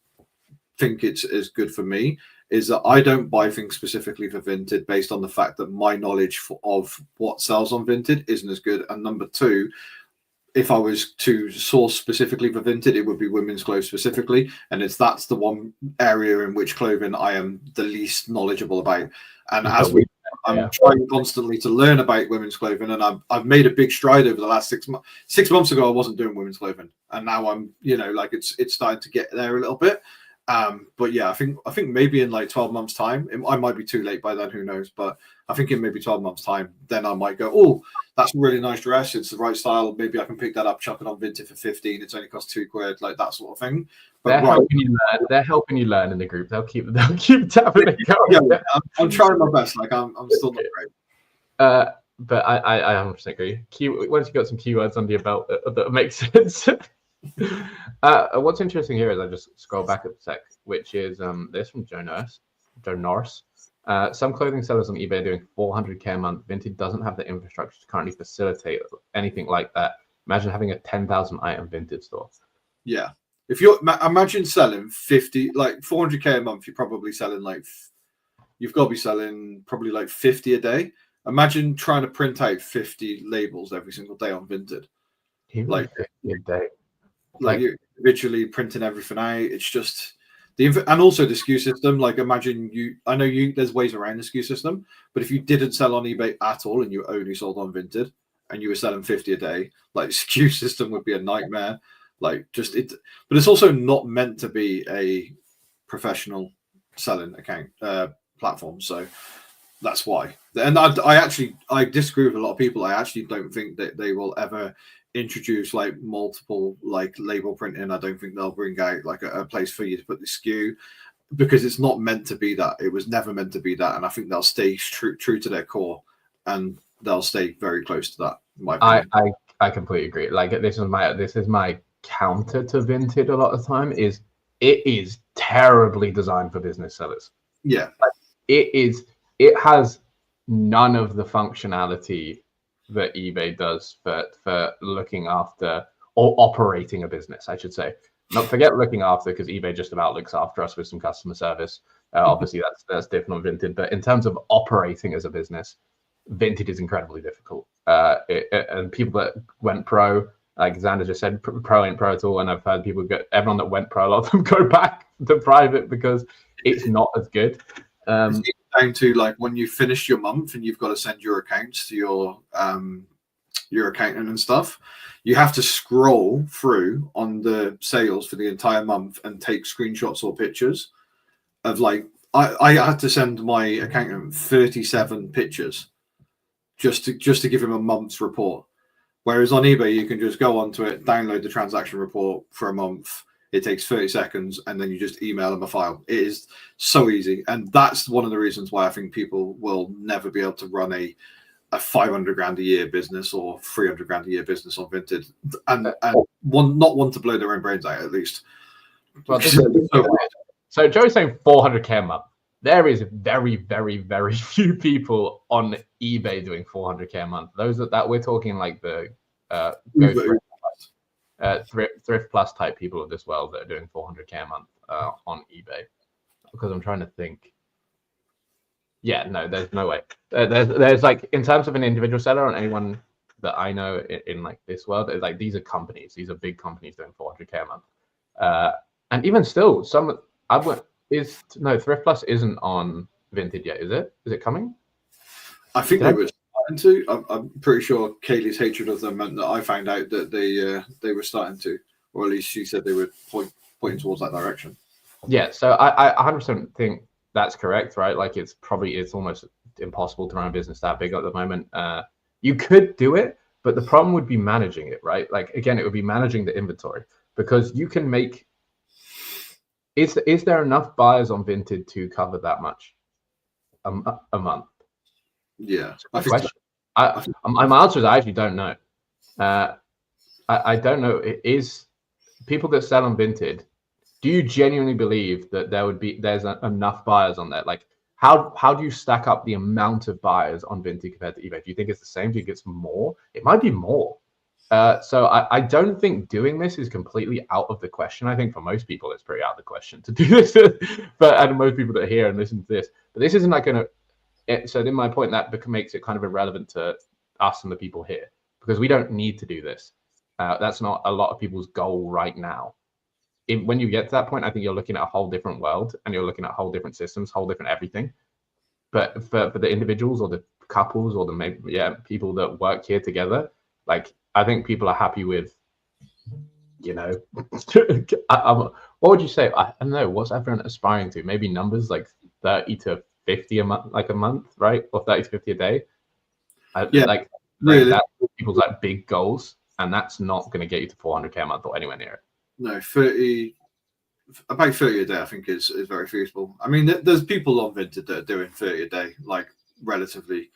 think it's as good for me is that I don't buy things specifically for Vinted based on the fact that my knowledge of what sells on Vinted isn't as good. And number two, if I was to source specifically for Vinted, it would be women's clothes specifically. And that's the one area in which clothing I am the least knowledgeable about. And I'm trying constantly to learn about women's clothing, and I've made a big stride over the last 6 months. 6 months ago, I wasn't doing women's clothing, and now I'm, like it's starting to get there a little bit. But yeah, I think maybe in like 12 months time, I might be too late by then, who knows, but I think in maybe 12 months time, then I might go, oh, that's a really nice dress, it's the right style, maybe I can pick that up, chuck it on Vinted for 15, it's only cost £2, like that sort of thing. But they're helping you learn in the group. They'll keep tapping it going. Yeah, I'm trying my best. Like I'm still not great. But I 100% agree. Once you got some keywords under your belt that make sense. What's interesting here is I just scroll back a sec, which is this from Joe Norris. Some clothing sellers on eBay are doing 400k a month. Vinted doesn't have the infrastructure to currently facilitate anything like that. Imagine having a 10,000 item Vinted store. Yeah. If you're imagine selling 50, like 400k a month, you're probably selling you've got to be selling probably like 50 a day. Imagine trying to print out 50 labels every single day on Vinted. Like 50 a day. Like you're literally printing everything out. It's just and also the SKU system. Like imagine I know there's ways around the SKU system, but if you didn't sell on eBay at all and you only sold on Vinted and you were selling 50 a day, like SKU system would be a nightmare. Like but it's also not meant to be a professional selling account platform, so that's why. And I disagree with a lot of people. I actually don't think that they will ever introduce like multiple like label printing. I don't think they'll bring out like a place for you to put the SKU, because it's not meant to be that. It was never meant to be that, and I think they'll stay true to their core, and they'll stay very close to that. In my opinion. I completely agree. Like this is my counter to Vinted a lot of the time. Is it is terribly designed for business sellers. Yeah, like, it has none of the functionality that eBay does for looking after or operating a business, I should say. Not forget looking after, because eBay just about looks after us with some customer service. Obviously, that's different on Vinted. But in terms of operating as a business, Vinted is incredibly difficult. And people that went pro, like Xander just said, pro ain't pro at all. And I've heard everyone that went pro, a lot of them go back to private because it's not as good. It's down to like when you finish your month and you've got to send your accounts to your accountant and stuff, you have to scroll through on the sales for the entire month and take screenshots or pictures of like I had to send my accountant 37 pictures just to give him a month's report. Whereas on eBay, you can just go onto it, download the transaction report for a month. It takes 30 seconds, and then you just email them a file. It is so easy. And that's one of the reasons why I think people will never be able to run a 500 grand a year business or 300 grand a year business on Vinted. And not want to blow their own brains out, at least. Well, so Joe's saying 400K a month. There is very, very, very few people on eBay doing 400K a month. Those that we're talking like the thrift plus type people of this world that are doing 400K a month on eBay. Because I'm trying to think. Yeah, no, there's no way. There's like, in terms of an individual seller, on anyone that I know in like this world, it's like these are companies. These are big companies doing 400K a month. And even still, Thrift Plus isn't on Vinted yet, is it? Is it coming? I think they were starting to. I'm pretty sure Kaylee's hatred of them meant that I found out that they were starting to, or at least she said they were pointing towards that direction. Yeah, so I 100% think that's correct, right? Like it's almost impossible to run a business that big at the moment. You could do it, but the problem would be managing it, right? Like again, it would be managing the inventory, because you can make. Is there enough buyers on Vinted to cover that much a month? Yeah, my question. My answer is I actually don't know. I don't know. It is people that sell on Vinted. Do you genuinely believe that there's enough buyers on there? Like, how do you stack up the amount of buyers on Vinted compared to eBay? Do you think it's the same? Do you think it's more? It might be more. So I don't think doing this is completely out of the question. I think for most people, it's pretty out of the question to do this. And most people that hear and listen to this, but this isn't like so then my point, that makes it kind of irrelevant to us and the people here, because we don't need to do this. That's not a lot of people's goal right now. When you get to that point, I think you're looking at a whole different world, and you're looking at whole different systems, whole different everything. But for the individuals or the couples or people that work here together, like I think people are happy with, what would you say? I don't know. What's everyone aspiring to? Maybe numbers like 30 to 50 a month, like a month, right? Or 30 to 50 a day. Like really, that's people's like big goals, and that's not going to get you to 400K a month or anywhere near it. No, about 30 a day, I think is very feasible. I mean, there's people on Vinted that are doing 30 a day, like relatively.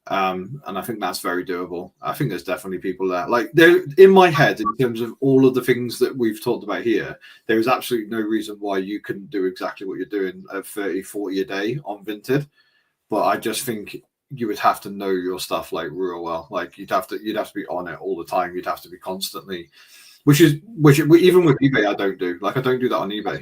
And I think that's very doable. I think there's definitely people there. Like, in my head, in terms of all of the things that we've talked about here, there is absolutely no reason why you couldn't do exactly what you're doing at 30, 40 a day on Vinted. But I just think you would have to know your stuff like real well. Like you'd have to be on it all the time. You'd have to be constantly, which even with eBay, I don't do. Like I don't do that on eBay.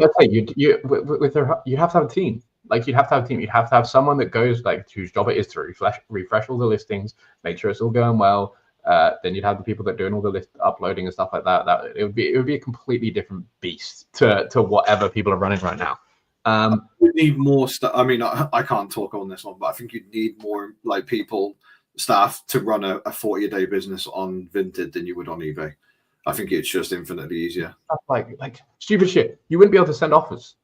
You have to have a team. Like you'd have to have a team. You'd have to have someone that goes like whose job it is to refresh all the listings, make sure it's all going well. Then you'd have the people that are doing all the list uploading and stuff like that. That it would be a completely different beast to whatever people are running right now. You need more stuff. I mean, I can't talk on this one, but I think you'd need more like staff to run a 40 a day business on Vinted than you would on eBay. I think it's just infinitely easier. Like stupid shit. You wouldn't be able to send offers.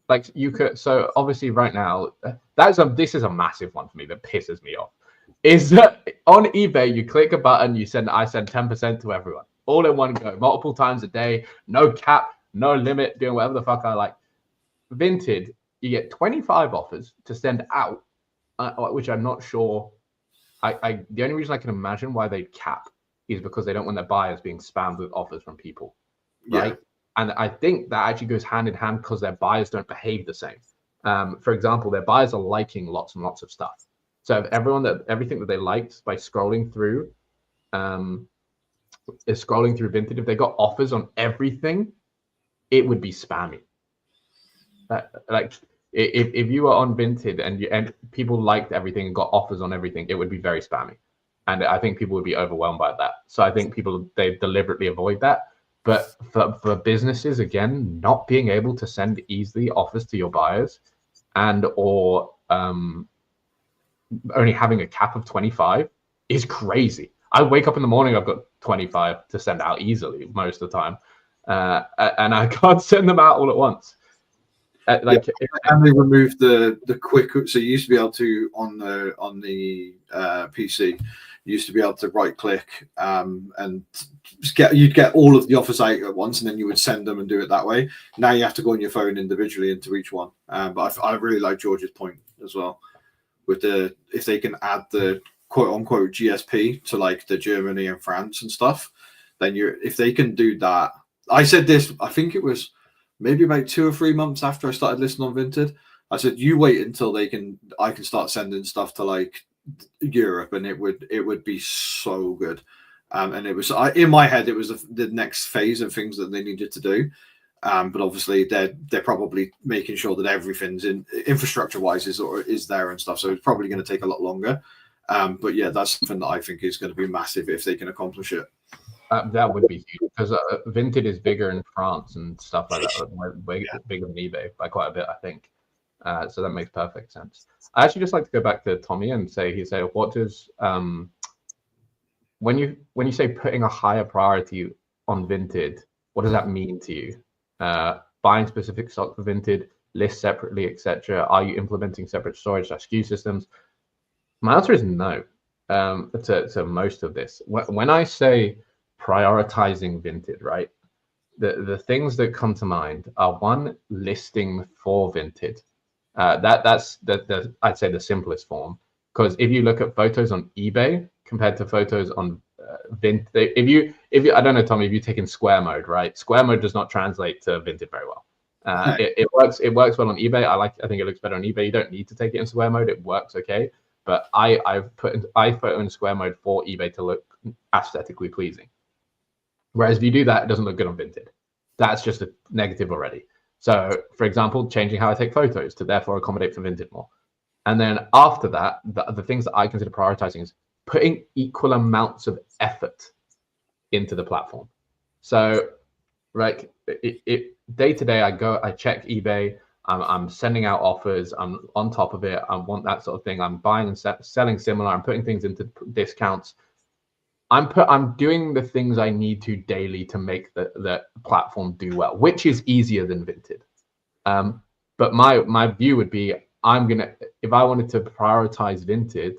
Like you could. So obviously, right now, this is a massive one for me that pisses me off. is that on eBay, you click a button, I send 10% to everyone, all in one go, multiple times a day, no cap, no limit, doing whatever the fuck I like. Vinted, you get 25 offers to send out, which I'm not sure. The only reason I can imagine why they cap is because they don't want their buyers being spammed with offers from people, right? Yeah. And I think that actually goes hand in hand because their buyers don't behave the same. For example, their buyers are liking lots and lots of stuff. So if everything that they liked by scrolling through is scrolling through Vinted, if they got offers on everything, it would be spammy. Like if you were on Vinted and people liked everything and got offers on everything, it would be very spammy. And I think people would be overwhelmed by that. So I think they deliberately avoid that. But for businesses, again, not being able to send easily offers to your buyers or only having a cap of 25 is crazy. I wake up in the morning, I've got 25 to send out easily most of the time. And I can't send them out all at once. And they removed the quick. So you used to be able to on the PC. You used to be able to right click and you'd get all of the offers out at once, and then you would send them and do it that way. Now you have to go on your phone individually into each one. But I really like George's point as well with if they can add the quote unquote GSP to like the Germany and France and stuff, then if they can do that. I said this. I think it was maybe about 2 or 3 months after I started listening on Vinted. I said, you wait until I can start sending stuff to like Europe, and it would be so good. And it was in my head, it was the next phase of things that they needed to do. But obviously they're probably making sure that everything's infrastructure wise is there and stuff. So it's probably going to take a lot longer. But yeah, that's something that I think is going to be massive if they can accomplish it. That would be huge because Vinted is bigger in France and stuff like that, bigger than eBay by quite a bit, I think. So that makes perfect sense. I actually just like to go back to Tommy and say, what does when you say putting a higher priority on Vinted, what does that mean to you? Buying specific stock for Vinted, list separately, etc. Are you implementing separate storage SKU systems? My answer is no to most of this. When I say prioritizing Vinted, right? The things that come to mind are one, listing for Vinted. That's I'd say the simplest form, because if you look at photos on eBay compared to photos on Vinted, if you I don't know, Tommy, if you've taken Square Mode, right? Square Mode does not translate to Vinted very well. It works well on eBay. I think it looks better on eBay. You don't need to take it in Square Mode. It works okay. But I put it in Square Mode for eBay to look aesthetically pleasing. Whereas if you do that, it doesn't look good on Vinted. That's just a negative already. So, for example, changing how I take photos to therefore accommodate for Vinted more. And then after that, the things that I consider prioritizing is putting equal amounts of effort into the platform. So, right, day to day, I check eBay. I'm sending out offers. I'm on top of it. I want that sort of thing. I'm buying and selling similar. I'm putting things into discounts. I'm doing the things I need to daily to make the platform do well, which is easier than Vinted. But my view would be, if I wanted to prioritize Vinted,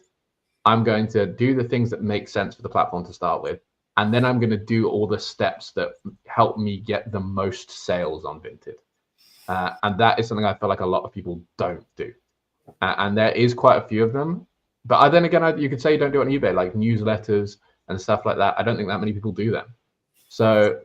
I'm going to do the things that make sense for the platform to start with, and then I'm going to do all the steps that help me get the most sales on Vinted. And that is something I feel like a lot of people don't do. And there is quite a few of them. But then again, you could say you don't do it on eBay, like newsletters and stuff like that. I don't think that many people do them. So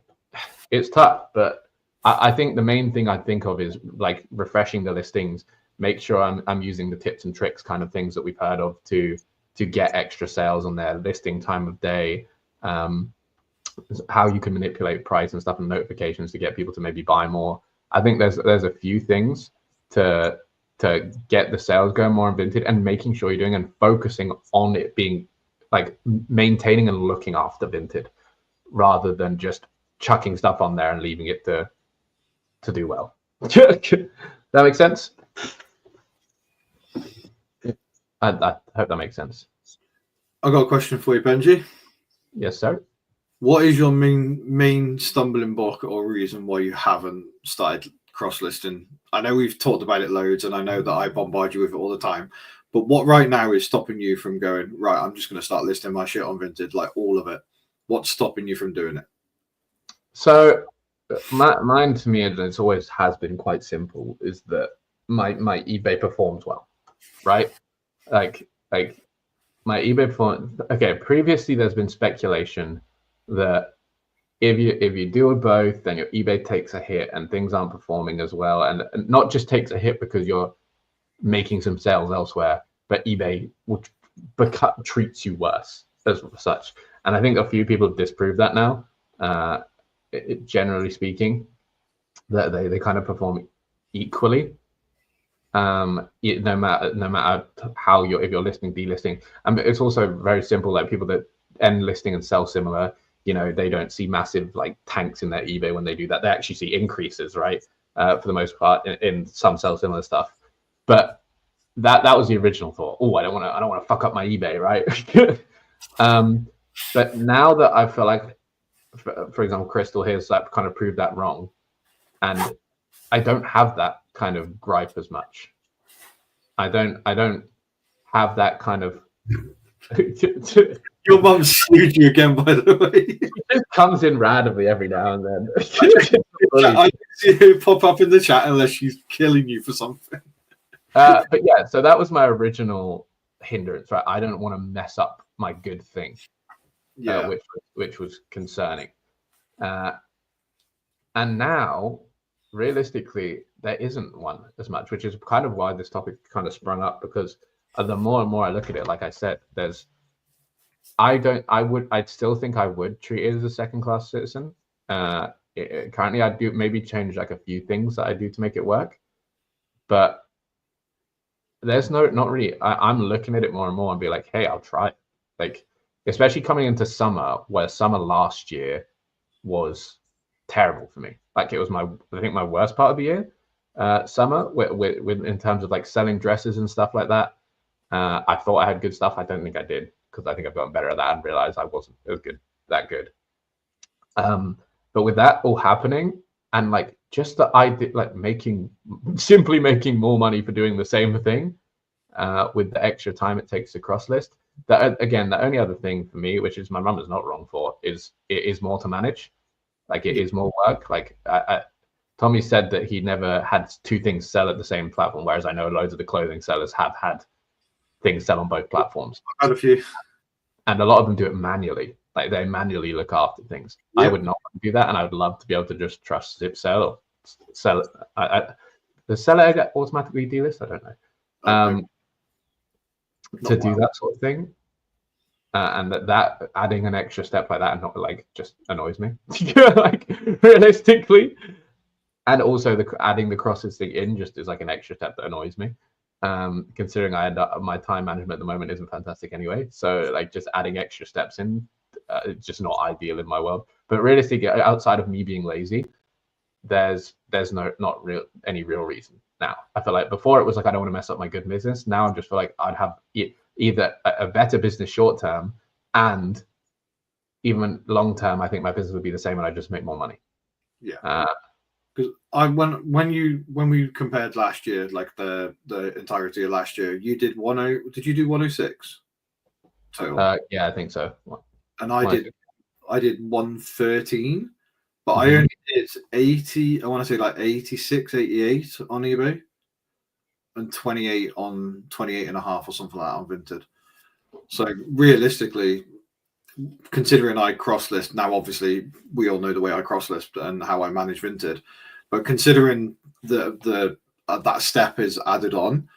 it's tough. But I think the main thing I think of is like refreshing the listings, make sure I'm using the tips and tricks kind of things that we've heard of to get extra sales on their listing, time of day, how you can manipulate price and stuff and notifications to get people to maybe buy more. I think there's a few things to get the sales going more on Vinted, and making sure you're doing and focusing on it being like maintaining and looking after Vinted rather than just chucking stuff on there and leaving it to do well. That makes sense? I hope that makes sense. I got a question for you, Benji. Yes, sir. What is your main stumbling block or reason why you haven't started cross-listing? I know we've talked about it loads, and I know that I bombard you with it all the time, But what right now is stopping you from going, right, I'm just going to start listing my shit on Vinted, like all of it? What's stopping you from doing it? So mine, to me, and it's always has been quite simple, is that my eBay performs well, right? Like my eBay performance. Okay, previously there's been speculation that if you do both, then your eBay takes a hit and things aren't performing as well, and not just takes a hit because you're making some sales elsewhere, but eBay will treats you worse as such. And I think a few people have disproved that now. Generally speaking, that they kind of perform equally. No matter how if you're listing, delisting, and it's also very simple. Like people that end listing and sell similar, they don't see massive like tanks in their eBay when they do that. They actually see increases, right? For the most part, in some sell similar stuff. But that was the original thought. Oh, I don't want to fuck up my eBay, right? But now that I feel like, for example, Crystal here's like kind of proved that wrong, and I don't have that kind of gripe as much. I don't have that kind of. Your mum sued you again, by the way. It just comes in randomly every now and then. I see it pop up in the chat unless she's killing you for something. But yeah, so that was my original hindrance, right? I don't want to mess up my good thing, which was concerning. And now, realistically, there isn't one as much, which is kind of why this topic kind of sprung up, because the more and more I look at it, like I said, I'd still think I would treat it as a second-class citizen. Currently, I do maybe change like a few things that I do to make it work, but there's not really. I'm looking at it more and more and be like, hey, I'll try it. Like, especially coming into summer, where summer last year was terrible for me. Like it was I think my worst part of the year. Summer with in terms of like selling dresses and stuff like that. I thought I had good stuff. I don't think I did, because I think I've gotten better at that and realized I wasn't that good. But with that all happening, and like just the idea, like simply making more money for doing the same thing, with the extra time it takes to cross list. That again, the only other thing for me, which is my mum is not wrong for, is it is more to manage. Like it is more work. Like Tommy said that he never had two things sell at the same platform, whereas I know loads of the clothing sellers have had things sell on both platforms. I've had a few, and a lot of them do it manually. Like they manually look after things. Yep. I would not do that, and I would love to be able to just trust zip sell or sell it. The seller get automatically delist? I don't know. To do that sort of thing. And that adding an extra step like that and not like just annoys me. Like realistically. And also adding the crosses thing in just is like an extra step that annoys me. Considering my time management at the moment isn't fantastic anyway. So like just adding extra steps in, it's just not ideal in my world. But realistically, outside of me being lazy, there's not any real reason. Now I feel like before it was like I don't want to mess up my good business. Now I'm just feel like I'd have either a better business short term, and even long term, I think my business would be the same, and I just make more money. Yeah. Because when we compared last year, like the entirety of last year, you did Did you do 106 total? Yeah, I think so. And I did 113, but I only did 80. I want to say like 86, 88 on eBay, and 28 on 28 and a half or something like that on Vinted. So realistically, considering I cross list now, obviously we all know the way I cross list and how I manage Vinted, but considering that step is added on,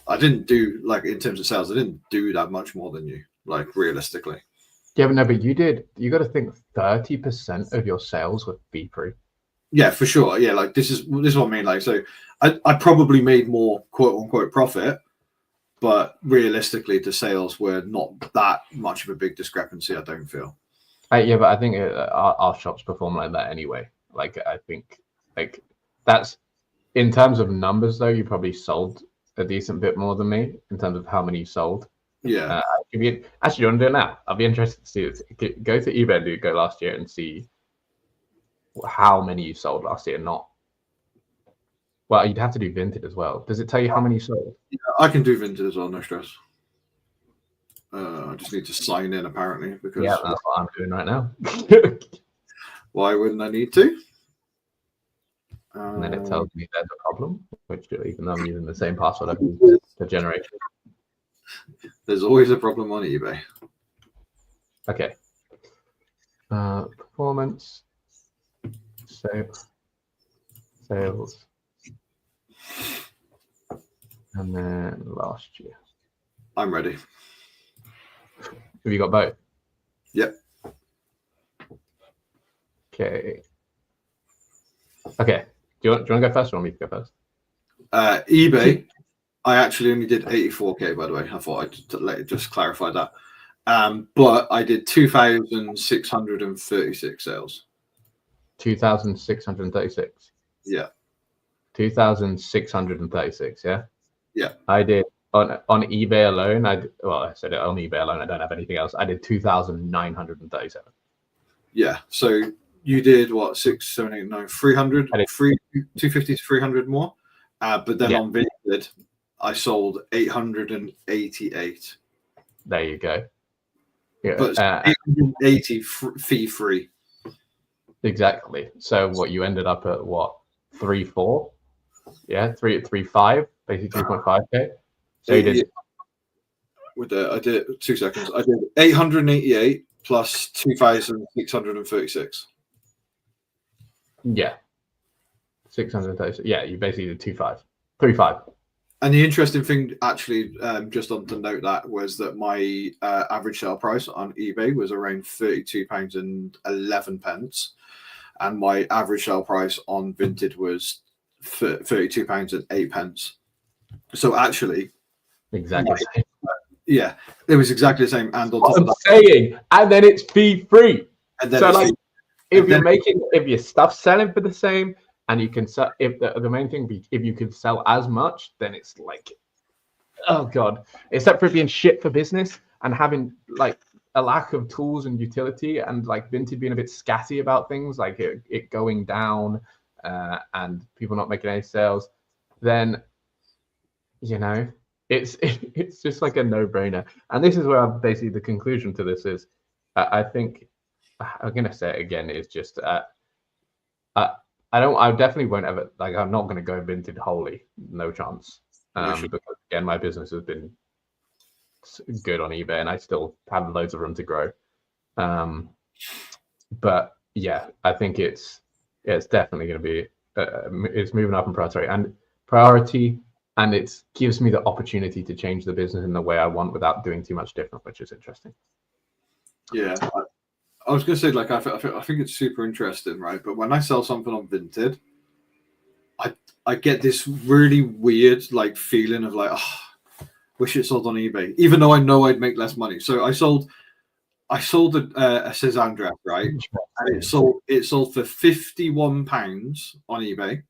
I didn't do, like, in terms of sales, I didn't do that much more than you, like, realistically. Yeah, but no, but you got to think 30% of your sales were fee free. Yeah, for sure. Yeah, like this is what I mean. Like, so I probably made more quote unquote profit, but realistically, the sales were not that much of a big discrepancy, I don't feel. Yeah, but I think our shops perform like that anyway. Like, I think, like, that's in terms of numbers, though, you probably sold a decent bit more than me in terms of how many you sold. Yeah. Actually, you want to do it now? I'll be interested to see it. Go to eBay, go last year and see how many you sold last year. Not Well, you'd have to do Vinted as well. Does it tell you how many you sold? Yeah, I can do Vinted as well, no stress. I just need to sign in apparently because Yeah, that's what I'm doing right now. why wouldn't I need to? And then it tells me there's a problem, which even though I'm using the same password I've used to generate. There's always a problem on eBay. Okay. Performance, sales, and then last year. I'm ready. Have you got both? Yep. Okay. Okay. Do you want to go first or want me to go first? eBay, I actually only did 84K, by the way. I thought I'd just clarify that. But I did 2,636 sales. 2,636. Yeah. 2,636. Yeah. Yeah. I did on eBay alone. I said it on eBay alone. I don't have anything else. I did 2,937. Yeah. So you did what? 6, 7, 8, 9, 300, 250 to 300 more. But then on Vinted, I sold 888. There you go. Yeah, but 880 fee free. Exactly. So what you ended up at what 3.4? Yeah, 3.5, basically 3.5K. So you did. I did 2 seconds. I did 888 plus 2,636. Yeah. 636. Yeah, you basically did 3.5. And the interesting thing, actually, just on to note that was that my average sale price on eBay was around £32.11, and my average sale price on Vinted was £32.08. So actually, exactly. Yeah, it was exactly the same. And on what top I'm of that, saying, and then it's fee free. and then So like, if your stuff's selling for the same, and you can sell, if the main thing be, if you can sell as much, then it's like, oh god, except for it being shit for business and having like a lack of tools and utility, and like Vinted being a bit scatty about things, like it going down, and people not making any sales, then it's just like a no-brainer. And this is where basically the conclusion to this is, I think I'm gonna say it again, is just I definitely won't ever, like, I'm not going to go Vinted wholly, no chance. Because again, my business has been good on eBay, and I still have loads of room to grow. But yeah, I think it's definitely going to be it's moving up in priority, and it gives me the opportunity to change the business in the way I want without doing too much different, which is interesting. Yeah. I was going to say, like, I think it's super interesting, right? But when I sell something on Vinted, I get this really weird, like, feeling of like, oh, wish it sold on eBay, even though I know I'd make less money. So I sold a Cezanne dress, right? And it sold for £51 on eBay,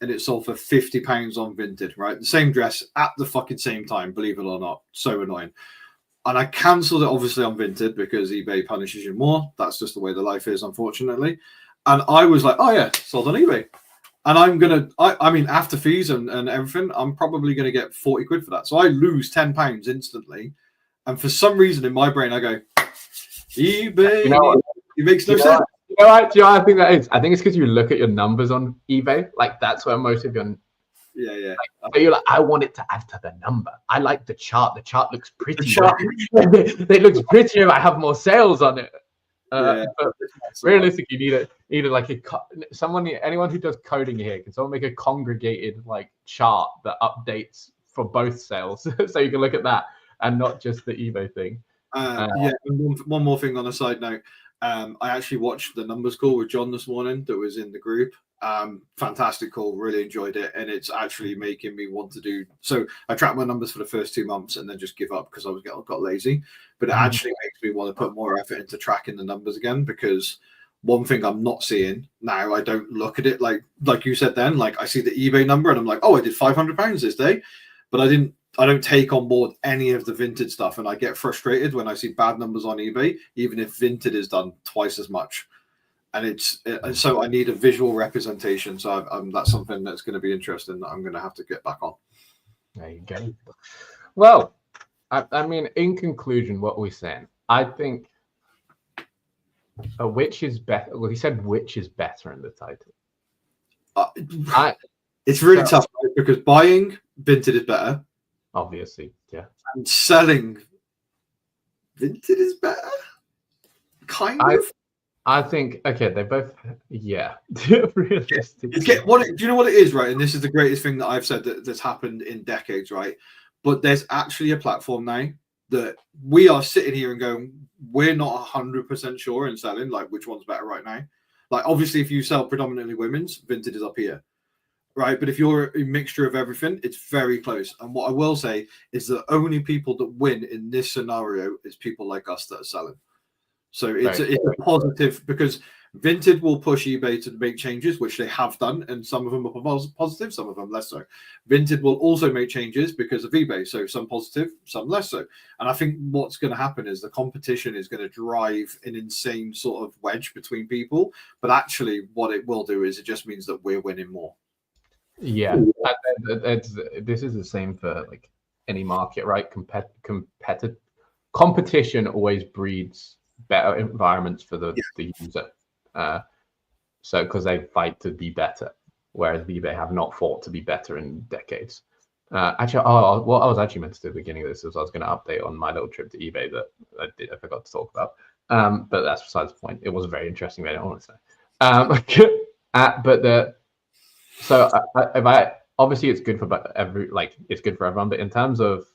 and it sold for £50 on Vinted, right? The same dress at the fucking same time, believe it or not. So annoying. And I cancelled it obviously on Vinted because eBay punishes you more. That's just the way the life is, unfortunately. And I was like, oh yeah, sold on eBay. And I mean, after fees and everything, I'm probably going to get 40 quid for that. So I lose £10 instantly. And for some reason in my brain, I go, eBay, it makes no sense. Do you know what I think that is? I think it's because you look at your numbers on eBay. Like, that's where most of your Like, so you're like, I want it to add to the number. I like the chart. The chart looks pretty. It looks prettier. I have more sales on it. But realistically, you need like anyone who does coding here, can someone make a congregated like chart that updates for both sales, so you can look at that and not just the eBay thing. One more thing on a side note. I actually watched the numbers call with John this morning that was in the group. Fantastic call, really enjoyed it, and it's actually making me want to do so. I tracked my numbers for the first 2 months and then just give up because I got lazy, but it actually makes me want to put more effort into tracking the numbers again, because one thing I'm not seeing now, I don't look at it like you said then, like I see the eBay number and I'm like, oh, I did £500 this day, but I don't take on board any of the Vinted stuff, and I get frustrated when I see bad numbers on eBay, even if Vinted is done twice as much. and so I need a visual representation. So that's something that's going to be interesting that I'm going to have to get back on. There you go. Well, I mean, in conclusion, what we're saying, I think which is better. Well, he said which is better in the title. It's really tough, right? Because buying Vinted is better. Obviously, yeah. And selling Vinted is better. Kind of. I think they both, yeah. Realistically, do you know what it is, right? And this is the greatest thing that I've said that's happened in decades, right? But there's actually a platform now that we are sitting here and going, we're not 100% sure in selling, like which one's better right now. Like obviously, if you sell predominantly women's, Vinted is up here, right? But if you're a mixture of everything, it's very close. And what I will say is the only people that win in this scenario is people like us that are selling. So it's a positive, because Vinted will push eBay to make changes, which they have done, and some of them are positive, some of them less so. Vinted will also make changes because of eBay, so some positive, some less so. And I think what's going to happen is the competition is going to drive an insane sort of wedge between people. But actually, what it will do is it just means that we're winning more. Yeah, this is the same for like any market, right? Competition always breeds better environments for the user. So because they fight to be better, whereas eBay have not fought to be better in decades. Actually, what I was actually meant to do at the beginning of this is I was going to update on my little trip to eBay that I forgot to talk about. But that's besides the point. It was a very interesting video, I want to say. Obviously it's good for it's good for everyone, but in terms of,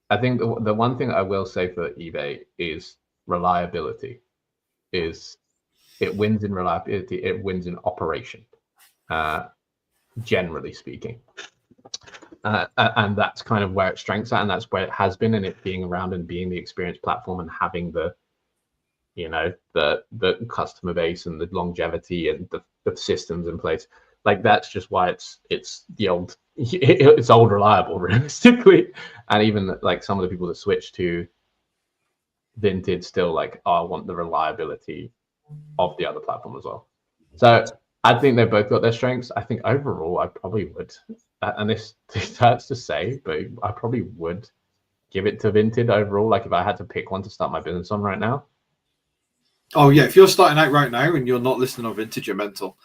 I think the one thing I will say for eBay is reliability. It wins in reliability, it wins in operation, generally speaking. And that's kind of where it strengths at, and that's where it has been, and it being around and being the experienced platform and having the customer base and the longevity and the systems in place. Like that's just why it's old reliable, realistically. And even like some of the people that switch to Vinted still I want the reliability of the other platform as well. So I think they've both got their strengths. I think overall I probably would, and this hurts to say, but I probably would give it to Vinted overall. Like if I had to pick one to start my business on right now. Oh yeah, if you're starting out right now and you're not listening on Vinted, you're mental.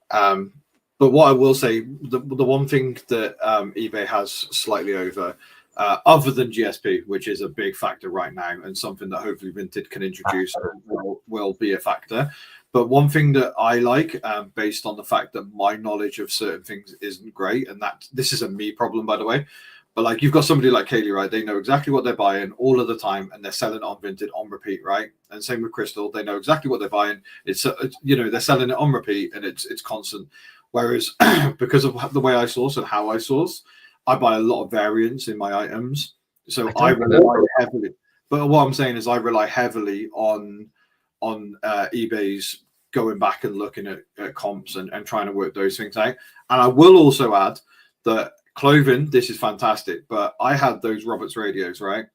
But what I will say, the one thing that eBay has slightly over, other than GSP, which is a big factor right now and something that hopefully Vinted can introduce will be a factor. But one thing that I like, based on the fact that my knowledge of certain things isn't great, and that this is a me problem, by the way, but like you've got somebody like Kaylee, right? They know exactly what they're buying all of the time, and they're selling it on Vinted on repeat, right? And same with Crystal, they know exactly what they're buying. It's they're selling it on repeat, and it's constant. Whereas because of the way I source and how I source, I buy a lot of variance in my items. So I rely heavily. But what I'm saying is I rely heavily on eBay's going back and looking at comps and trying to work those things out. And I will also add that clothing, this is fantastic, but I had those Roberts radios, right?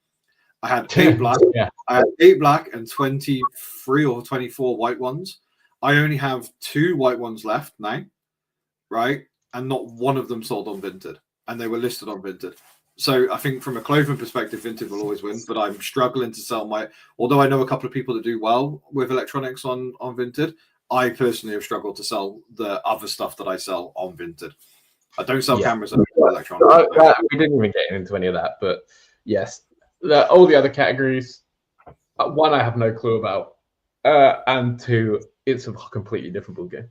I had 8 black. Yeah. I had 8 black and 23 or 24 white ones. I only have 2 white ones left now, right? And not one of them sold on Vinted, and they were listed on Vinted. So I think from a clothing perspective, Vinted will always win, but I'm struggling to sell although I know a couple of people that do well with electronics on Vinted, I personally have struggled to sell the other stuff that I sell on Vinted. I don't sell cameras and electronics. We didn't even get into any of that, but yes, all the other categories, one, I have no clue about, and 2, it's a completely different ballgame.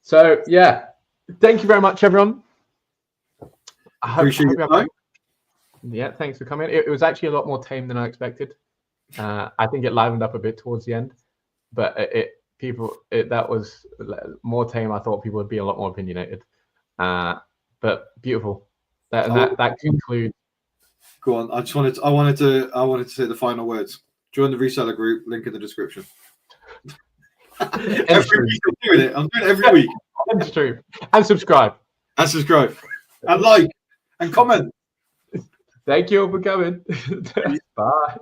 So yeah, thank you very much, everyone. Appreciate your time. Yeah, thanks for coming. It was actually a lot more tame than I expected. I think it livened up a bit towards the end, but that was more tame. I thought people would be a lot more opinionated. But beautiful. That concludes. Go on. I wanted to say the final words. Join the Reseller Group. Link in the description. Every week I'm doing it. I'm doing it every week. It's true. And subscribe. And like and comment. Thank you all for coming. Bye.